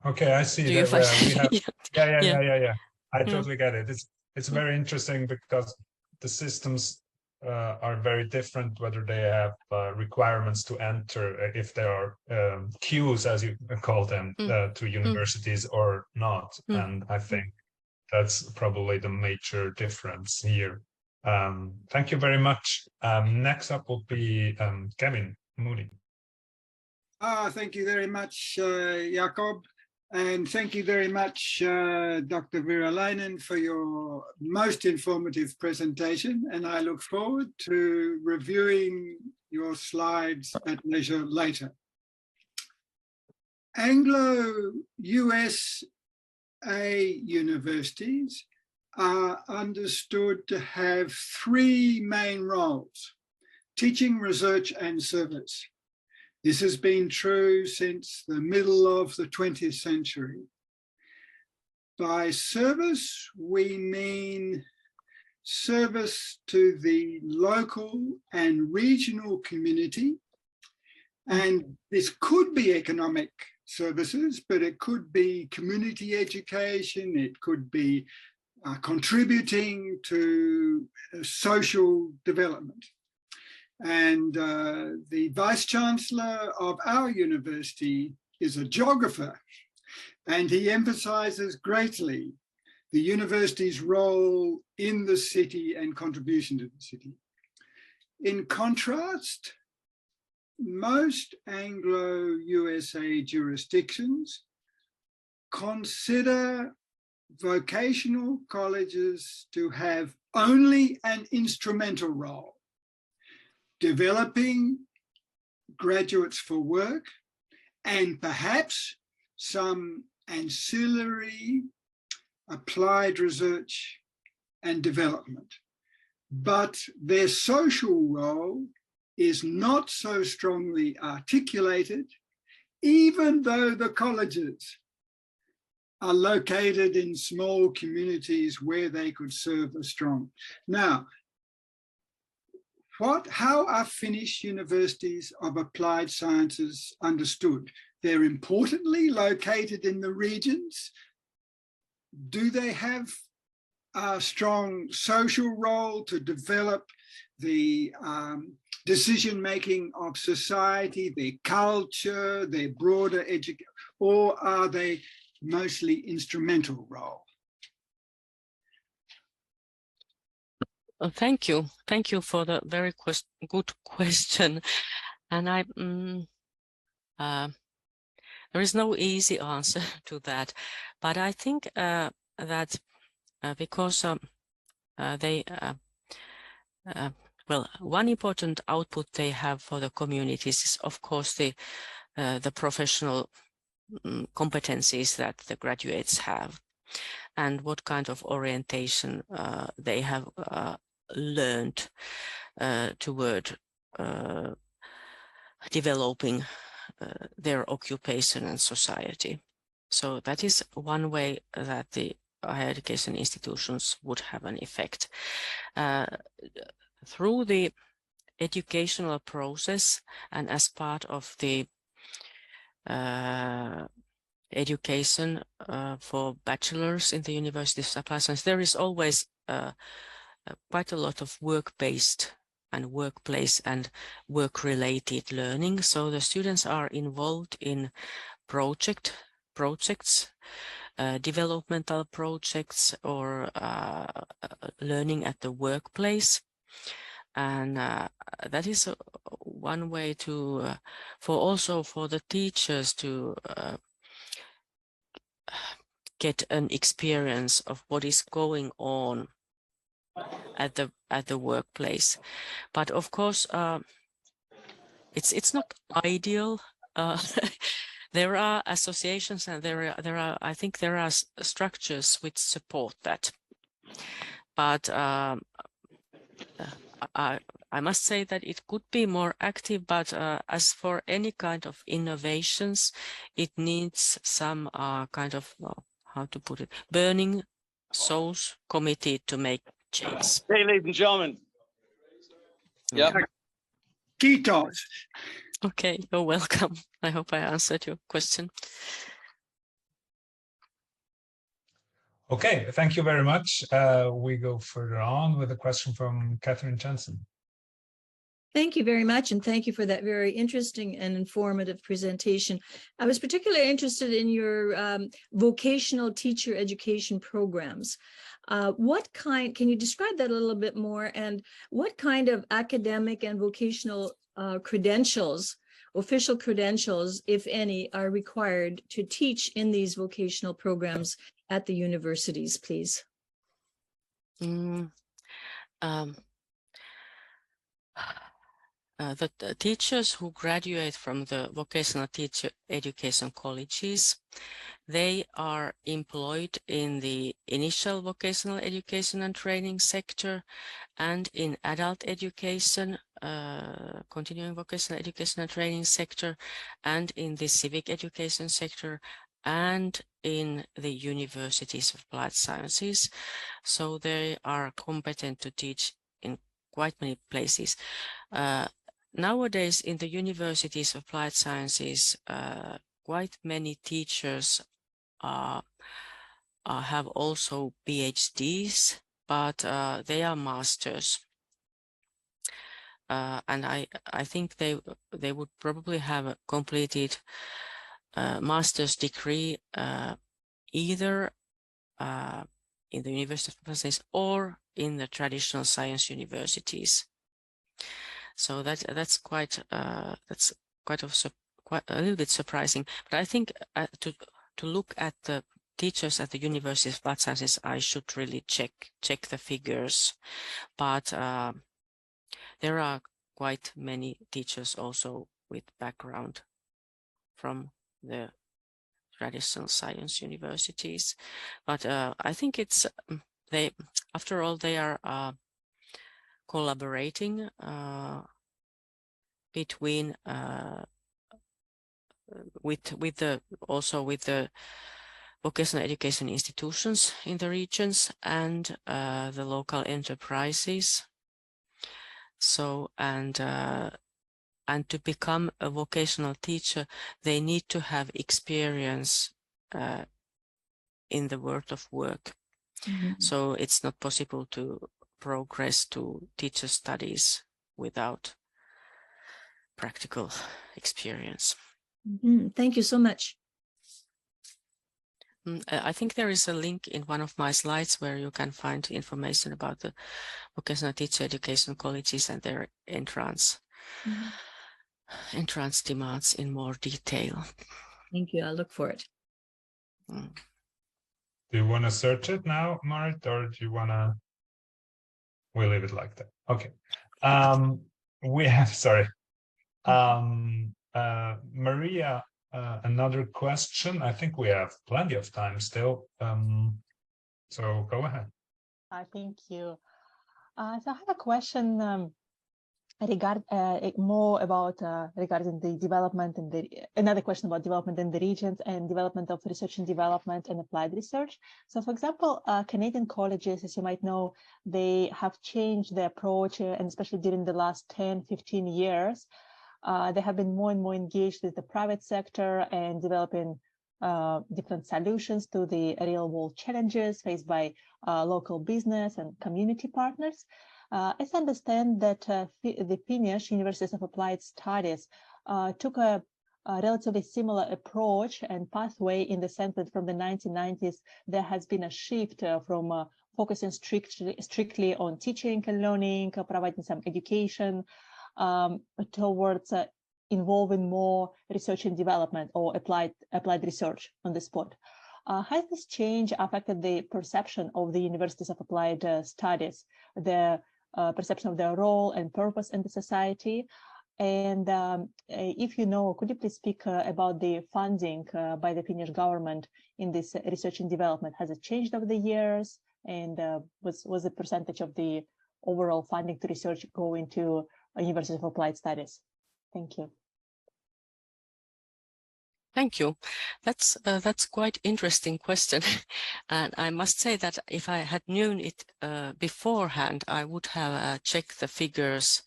Okay, I see that we have. Yeah. I Yeah. totally get it. It's very interesting because the systems are very different, whether they have requirements to enter, if there are queues, as you call them, to universities or not. And I think that's probably the major difference here. Thank you very much. Next up will be Kevin Moody. Thank you very much, Jakob. And thank you very much, Dr. Virolainen, for your most informative presentation. And I look forward to reviewing your slides at leisure later. Anglo-USA universities are understood to have three main roles: teaching, research, and service. This has been true since the middle of the 20th century. By service, we mean service to the local and regional community. And this could be economic services, but it could be community education, it could be contributing to social development. And the Vice-Chancellor of our university is a geographer, and he emphasizes greatly the university's role in the city and contribution to the city. In contrast, most Anglo-USA jurisdictions consider vocational colleges to have only an instrumental role, developing graduates for work, and perhaps some ancillary applied research and development. But their social role is not so strongly articulated, even though the colleges are located in small communities where they could serve a strong. Now, how are Finnish universities of applied sciences understood? They're importantly located in the regions. Do they have a strong social role to develop the decision-making of society, their culture, their broader education, or are they mostly instrumental role? Thank you. Thank you for the very good question. And there is no easy answer to that, but I think that because well, one important output they have for the communities is, of course, the professional competencies that the graduates have, and what kind of orientation they have learned toward developing their occupation and society. So that is one way that the higher education institutions would have an effect. Through the educational process and as part of the education for bachelors in the University of Applied Sciences, there is always quite a lot of work-based and workplace and work-related learning. So the students are involved in project projects, developmental projects, or learning at the workplace. And that is one way to, also for the teachers to get an experience of what is going on at the workplace. But of course, it's not ideal. There are associations, and I think there are structures which support that. But I must say that it could be more active, but as for any kind of innovations, it needs some kind of, how to put it, burning souls committed to make change. Hey, ladies and gentlemen. Yeah. Kiitos. Okay, you're welcome. I hope I answered your question. Okay, thank you very much. We go further on with a question from Catherine Jensen. Thank you very much, and thank you for that very interesting and informative presentation. I was particularly interested in your vocational teacher education programs. Can you describe that a little bit more, and what kind of academic and vocational credentials, official credentials, if any, are required to teach in these vocational programs at the universities, please? The teachers who graduate from the vocational teacher education colleges, they are employed in the initial vocational education and training sector, and in adult education, continuing vocational education and training sector, and in the civic education sector, and in the universities of applied sciences. So they are competent to teach in quite many places. Nowadays, in the universities of applied sciences, quite many teachers have also PhDs, but they are masters. And I think they would probably have completed a master's degree either in the University of Applied Sciences or in the traditional science universities. So that's quite a little bit surprising. But I think to look at the teachers at the University of Applied Sciences, I should really check the figures. But there are quite many teachers also with background from the traditional science universities. But I think it's after all, they are collaborating between with the vocational education institutions in the regions and the local enterprises. So and to become a vocational teacher, they need to have experience in the world of work. Mm-hmm. So it's not possible to progress to teacher studies without practical experience. Mm-hmm. Thank you so much. I think there is a link in one of my slides where you can find information about the vocational teacher education colleges and their entrance demands in more detail. Thank you. I'll look for it. Do you want to search it now, Maarit, or do you want to? We'll leave it like that. Okay. We have, sorry. Maria, another question. I think we have plenty of time still. So go ahead. Thank you. So I have a question more about regarding the development and another question about development in the regions and development of research and development and applied research. So for example, Canadian colleges, as you might know, they have changed their approach, and especially during the last 10-15 years, they have been more and more engaged with the private sector and developing different solutions to the real world challenges faced by local business and community partners. As I understand that the Finnish University of Applied Studies took a a relatively similar approach and pathway, in the sense that from the 1990s, there has been a shift from focusing strictly on teaching and learning, providing some education, towards involving more research and development or applied research on the spot. Has this change affected the perception of the universities of applied studies, the perception of their role and purpose in the society? And if you know, could you please speak about the funding by the Finnish government in this research and development? Has it changed over the years? And was the percentage of the overall funding to research going to University of Applied Studies? Thank you. Thank you. That's quite interesting question, and I must say that if I had known it beforehand, I would have checked the figures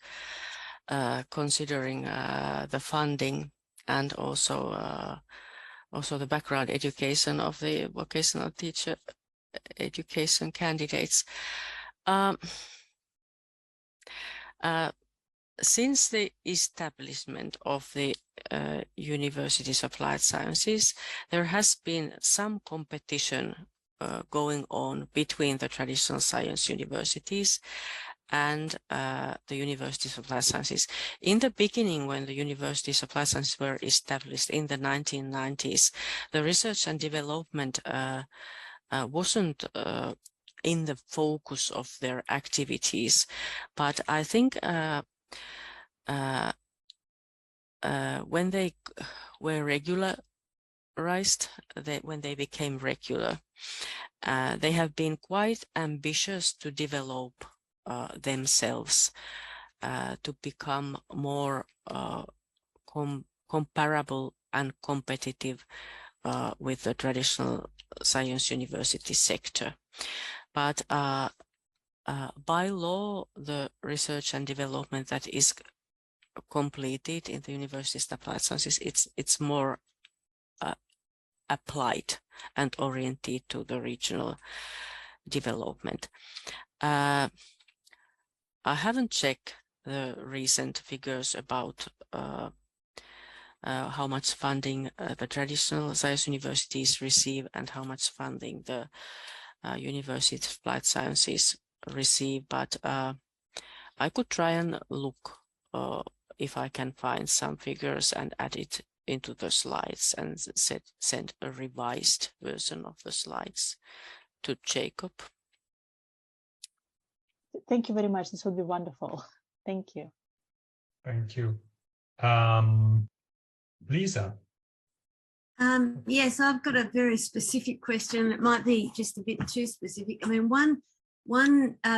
considering the funding and also the background education of the vocational teacher education candidates. Since the establishment of the Universities of Applied Sciences, there has been some competition going on between the traditional science universities and the Universities of Applied Sciences. In the beginning, when the Universities of Applied Sciences were established in the 1990s, the research and development wasn't in the focus of their activities, but I think when they were regularized, when they became regular, they have been quite ambitious to develop themselves to become more comparable and competitive with the traditional science university sector. But by law, the research and development that is completed in the Universities of Applied Sciences, it's more applied and oriented to the regional development. I haven't checked the recent figures about how much funding the traditional science universities receive and how much funding the University of Applied Sciences receive, but I could try and look if I can find some figures and add it into the slides and send a revised version of the slides to Jacob. Thank you very much. This would be wonderful. Thank you. Thank you. Lisa. Yes, I've got a very specific question. It might be just a bit too specific. I mean, one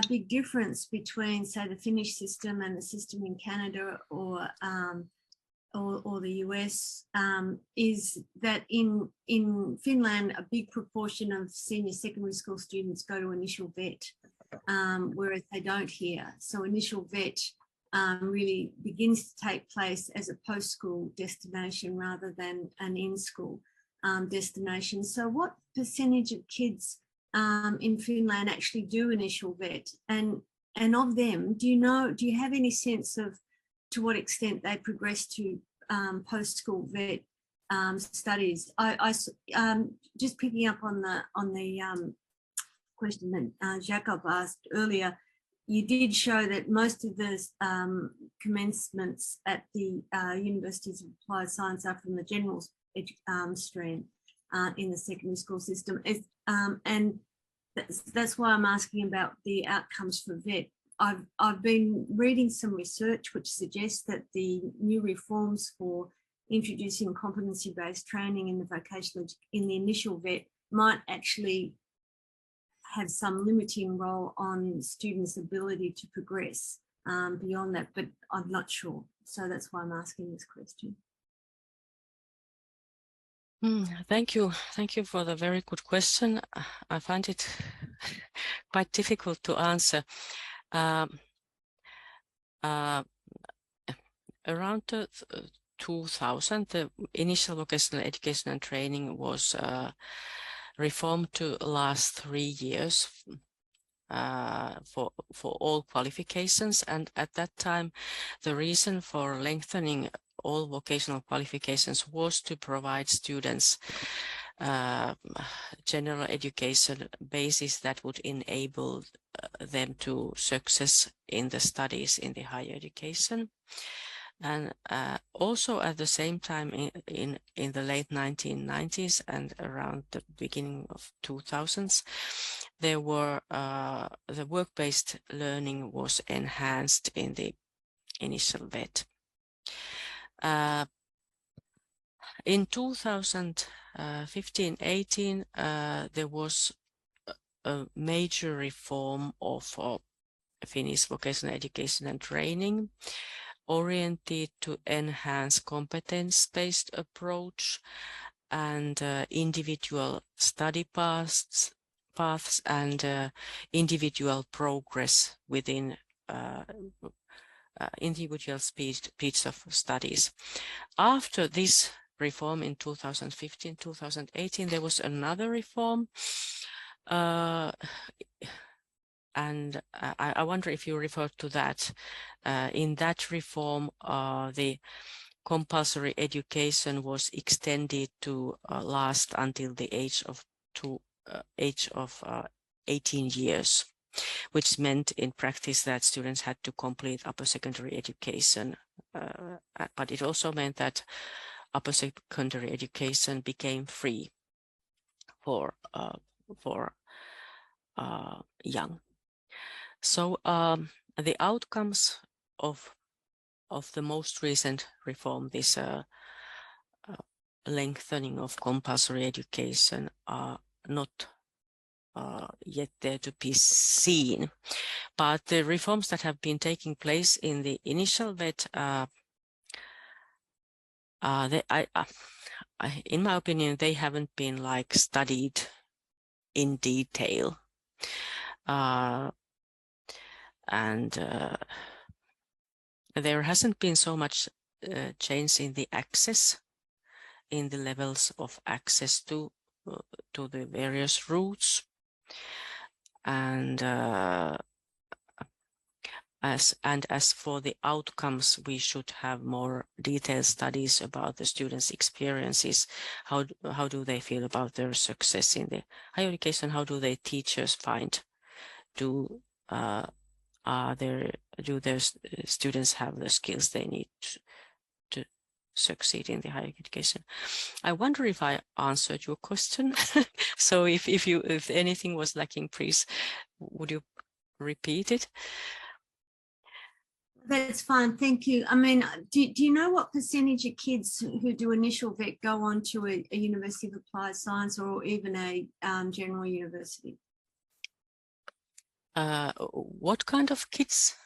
big difference between, say, the Finnish system and the system in Canada or the US is that in Finland, a big proportion of senior secondary school students go to initial vet, whereas they don't here. So initial vet really begins to take place as a post-school destination rather than an in-school destination. So what percentage of kids in Finland actually do initial vet? And of them, do you have any sense of to what extent they progress to post-school vet studies? I just picking up on the question that Jacob asked earlier, you did show that most of the commencements at the Universities of Applied Science are from the general stream in the secondary school system. And that's why I'm asking about the outcomes for vet. I've been reading some research which suggests that the new reforms for introducing competency-based training in the vocational, in the initial vet might actually have some limiting role on students' ability to progress beyond that, but I'm not sure. So that's why I'm asking this question. Thank you. Thank you for the very good question. I find it quite difficult to answer. Around 2000, the initial vocational education and training was reformed to last 3 years for all qualifications, and at that time the reason for lengthening all vocational qualifications was to provide students general education basis that would enable them to success in the studies in the higher education. And also at the same time in the late 1990s and around the beginning of 2000s, there were the work-based learning was enhanced in the initial VET. In 2015-18, there was a major reform of Finnish vocational education and training, oriented to enhance competence-based approach and individual study paths and individual progress within individual speeds of studies. After this reform in 2015-2018, there was another reform, and I wonder if you refer to that. In that reform, the compulsory education was extended to last until the age of 18 years, which meant in practice that students had to complete upper secondary education. But it also meant that upper secondary education became free for young. So the outcomes of the most recent reform, this lengthening of compulsory education, are not yet there to be seen. But the reforms that have been taking place in the initial VET, in my opinion, they haven't been like studied in detail. There hasn't been so much change in the access, in the levels of access to the various routes, and as for the outcomes, we should have more detailed studies about the students' experiences. How do they feel about their success in the higher education? How do their teachers find? Do their students have the skills they need to succeed in the higher education? I wonder if I answered your question. So if anything was lacking, please, would you repeat it? That's fine, thank you. I mean, do you know what percentage of kids who do initial VET go on to a University of Applied Science or even a general university? What kind of kids?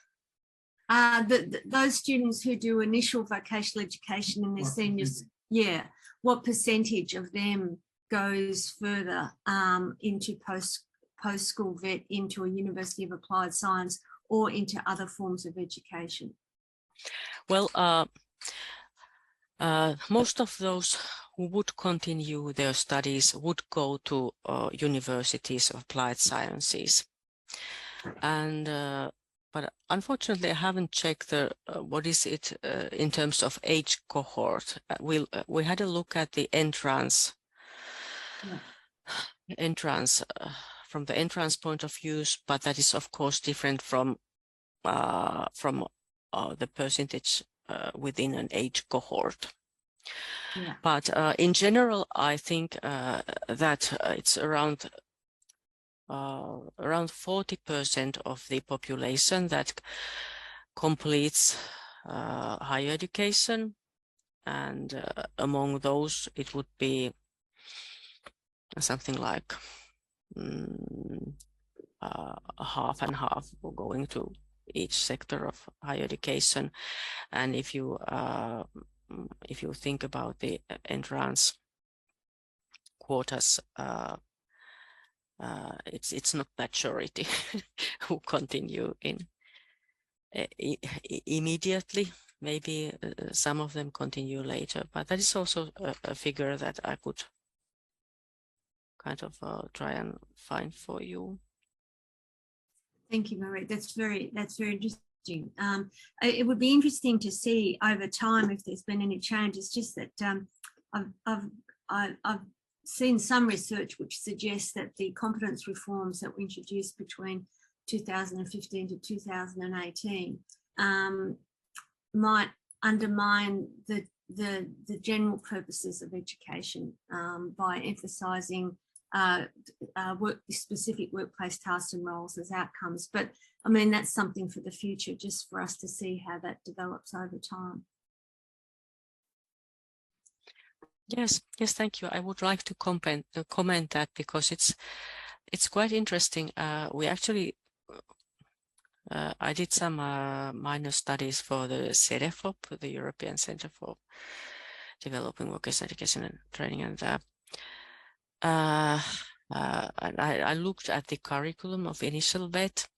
Those students who do initial vocational education in their seniors, yeah, what percentage of them goes further into post-school VET into a University of Applied Science or into other forms of education? Well, most of those who would continue their studies would go to universities of applied sciences. And but unfortunately, I haven't checked the what is it in terms of age cohort. We had a look at the entrance. Yeah. Entrance from the entrance point of view, but that is of course different from the percentage within an age cohort. Yeah. But in general, I think that it's around 40% of the population that completes higher education, and among those it would be something like half and half going to each sector of higher education. And if you think about the entrance quotas, it's not majority who continue in immediately. Maybe some of them continue later, but that is also a figure that I could kind of try and find for you. Thank you, Maarit. That's very interesting. changing. It would be interesting to see over time if there's been any change. It's just that I've seen some research which suggests that the competence reforms that were introduced between 2015 to 2018 might undermine the general purposes of education by emphasising specific workplace tasks and roles as outcomes. But I mean, that's something for the future, just for us to see how that develops over time. Yes, thank you. I would like to comment that because it's quite interesting. We actually I did some minor studies for the CEDEFOP, the European Centre for Developing Vocational Education and Training, and I looked at the curriculum of initial vet,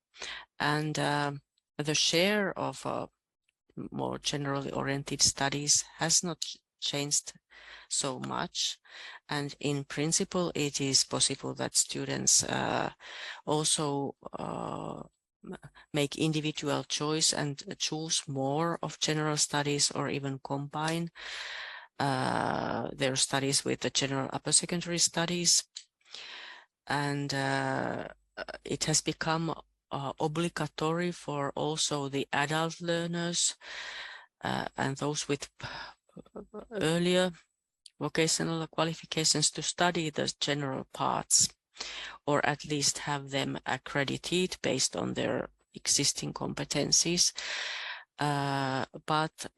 and the share of more generally oriented studies has not changed so much, and in principle it is possible that students also make individual choice and choose more of general studies, or even combine their studies with the general upper secondary studies. And it has become obligatory for also the adult learners and those with earlier vocational qualifications to study the general parts, or at least have them accredited based on their existing competencies. But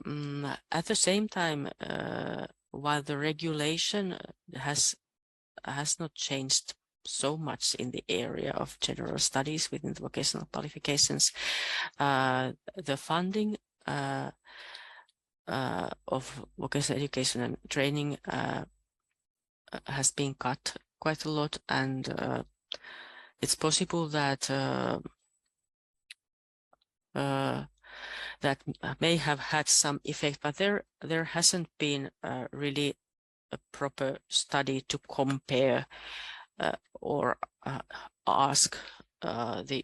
at the same time, while the regulation has not changed so much in the area of general studies within the vocational qualifications, the funding of vocational education and training has been cut quite a lot, and it's possible that that may have had some effect, but there hasn't been really a proper study to compare or ask the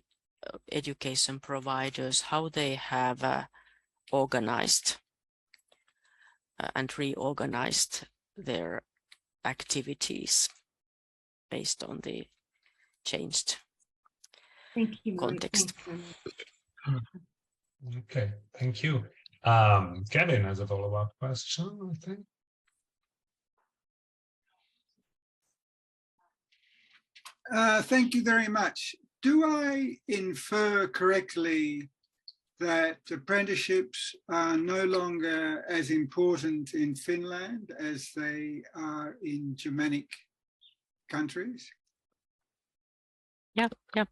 education providers how they have organized and reorganized their activities based on the changed context. Okay, thank you. Kevin has a follow-up question, I think. Thank you very much. Do I infer correctly that apprenticeships are no longer as important in Finland as they are in Germanic countries?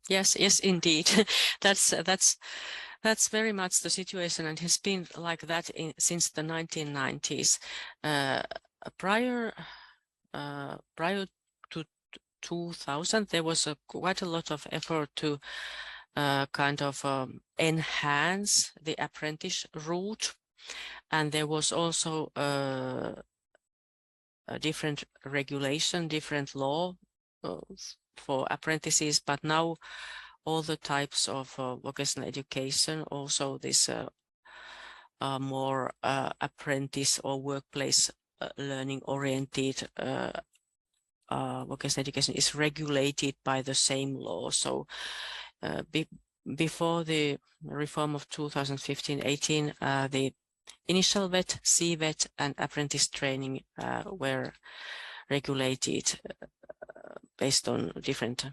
Yes, indeed. That's very much the situation, and has been like that since the 1990s. Prior to 2000, there was quite a lot of effort to kind of enhance the apprentice route, and there was also a different regulation, different law for apprentices, but now all the types of vocational education, also this more apprentice or workplace learning oriented vocational education is regulated by the same law. So before the reform of 2015-18, the initial vet, CVET, and apprentice training were regulated based on different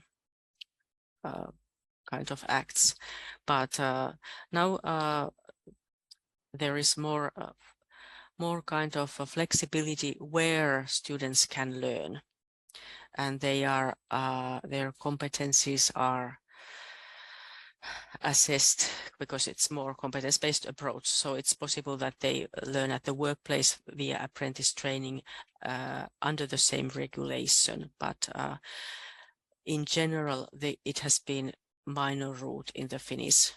kind of acts, but now there is more kind of flexibility where students can learn, and they are their competencies are assessed because it's more competence-based approach. So it's possible that they learn at the workplace via apprentice training under the same regulation, but in general, it has been minor route in the Finnish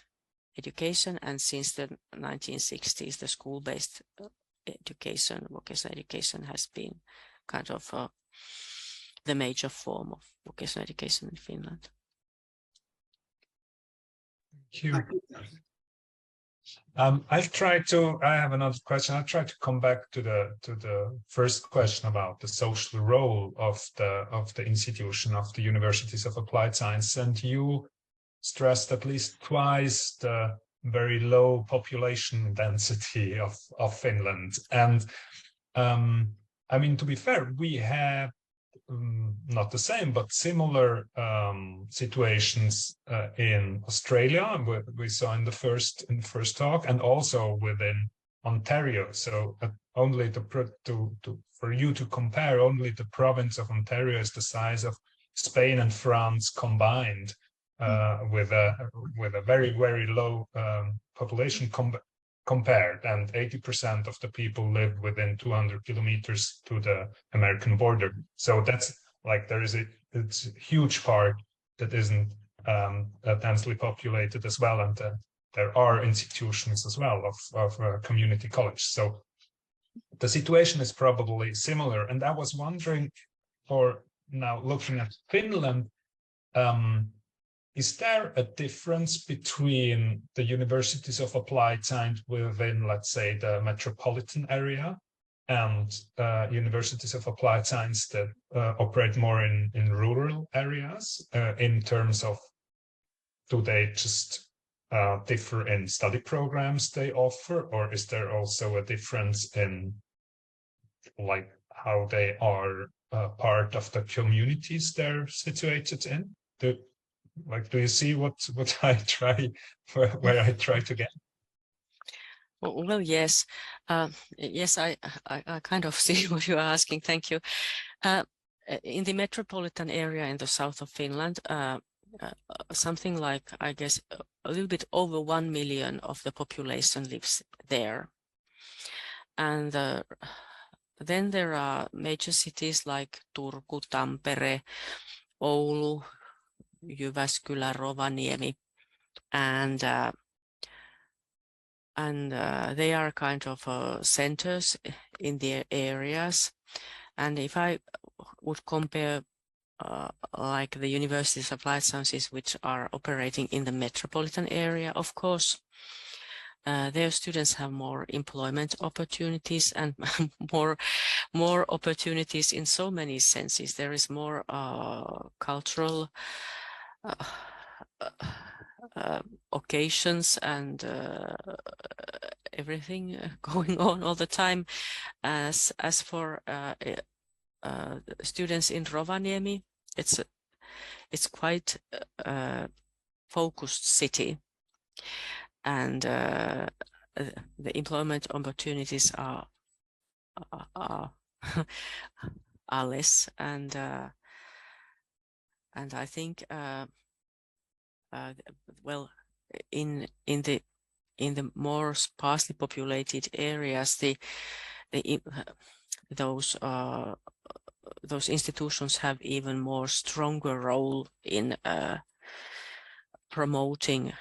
education, and since the 1960s, the school-based education, vocational education, has been kind of the major form of vocational education in Finland. Thank you. I have another question. I'll try to come back to the first question about the social role of the institution of the universities of applied science. And you stressed at least twice the very low population density of Finland. And I mean, to be fair, we have not the same, but similar situations in Australia. We saw in the first talk, and also within Ontario. So only for you to compare, only the province of Ontario is the size of Spain and France combined, with a very low population compared, and 80% of the people live within 200 kilometers to the American border. So that's like it's a huge part that isn't densely populated as well, and there are institutions as well of community college. So the situation is probably similar. And I was wondering, for now looking at Finland, is there a difference between the universities of applied science within, let's say, the metropolitan area and universities of applied science that operate more in rural areas, in terms of, do they just differ in study programs they offer, or is there also a difference in like how they are part of the communities they're situated in? Do you see what I try, where I try to get? Well, yes, yes, I kind of see what you are asking. Thank you. In the metropolitan area in the south of Finland, something like, I guess, a little bit over 1 million of the population lives there. And then there are major cities like Turku, Tampere, Oulu, Jyväskylä, Rovaniemi, and they are kind of centers in the areas. And if I would compare like the universities of applied sciences which are operating in the metropolitan area, of course, their students have more employment opportunities and more opportunities in so many senses. There is more cultural occasions and everything going on all the time. As for students in Rovaniemi, it's quite a focused city, and the employment opportunities are less, and I think well, in the more sparsely populated areas, those institutions have even more stronger role in promoting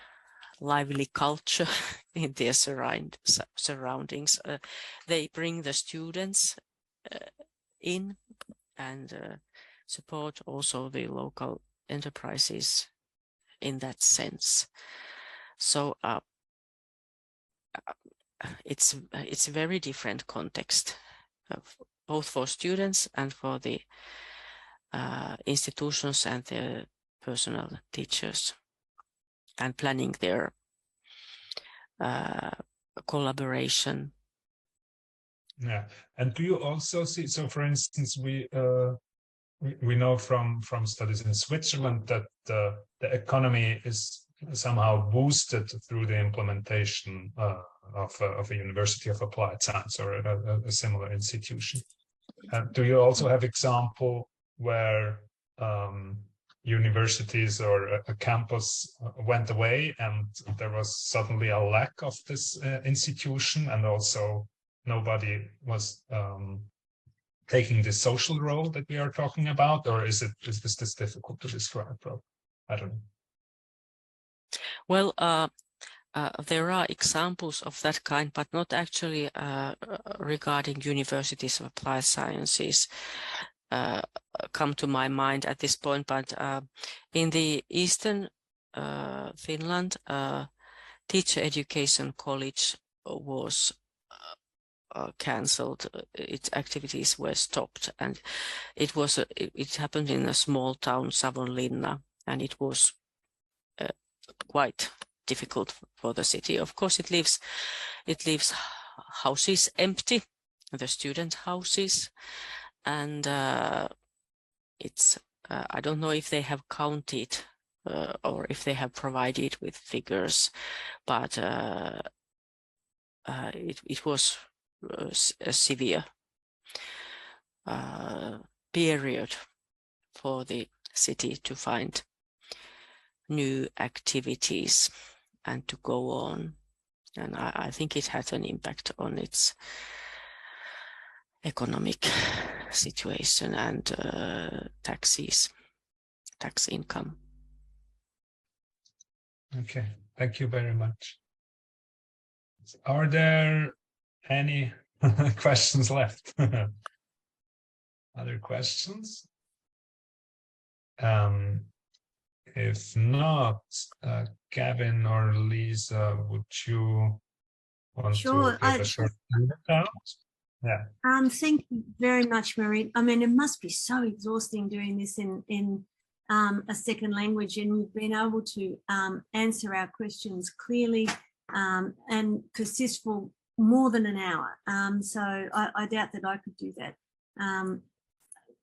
lively culture in their surroundings. They bring the students in and support also the local enterprises in that sense. So it's a very different context, both for students and for the institutions and their personal teachers, and planning their collaboration. Yeah, and do you also see? So, for instance, we know from studies in Switzerland that the economy is somehow boosted through the implementation of a university of applied science or a similar institution. Do you also have example where universities or a campus went away and there was suddenly a lack of this institution, and also nobody was taking the social role that we are talking about? Or is this difficult to describe? I don't know. Well, there are examples of that kind, but not actually regarding universities of applied sciences come to my mind at this point. But in the eastern Finland, teacher education college was cancelled. Its activities were stopped, and it happened in a small town, Savonlinna, and it was quite difficult for the city. Of course, it leaves houses empty, the student houses, and it's I don't know if they have counted or if they have provided with figures, but it was a severe period for the city to find new activities and to go on. And I think it had an impact on its economic situation and tax income. Okay, thank you very much. Are there any questions left? Other questions? If not, Gavin or Lisa, would you want to give a short handout? Yeah. Thank you very much, Maarit. I mean, it must be so exhausting doing this in a second language, and you've been able to answer our questions clearly and persist for more than an hour. So I doubt that I could do that.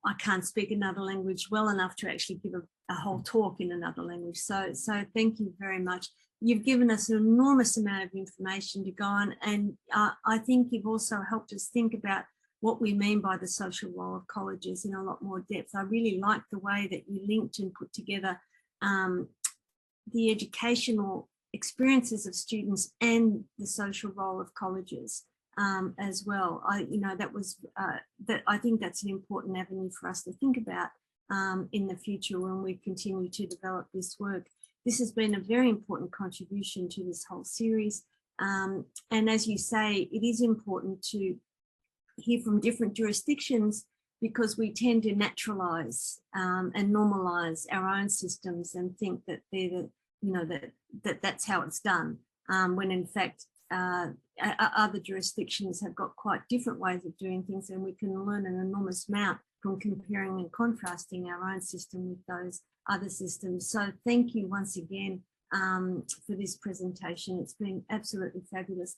I can't speak another language well enough to actually give a whole talk in another language. So thank you very much. You've given us an enormous amount of information to go on, and I think you've also helped us think about what we mean by the social role of colleges in a lot more depth. I really like the way that you linked and put together the educational experiences of students and the social role of colleges as well. I think that's an important avenue for us to think about in the future when we continue to develop this work. This has been a very important contribution to this whole series. And as you say, it is important to hear from different jurisdictions because we tend to naturalize and normalize our own systems and think that they're that's how it's done, when in fact other jurisdictions have got quite different ways of doing things, and we can learn an enormous amount from comparing and contrasting our own system with those other systems. So thank you once again for this presentation. It's been absolutely fabulous.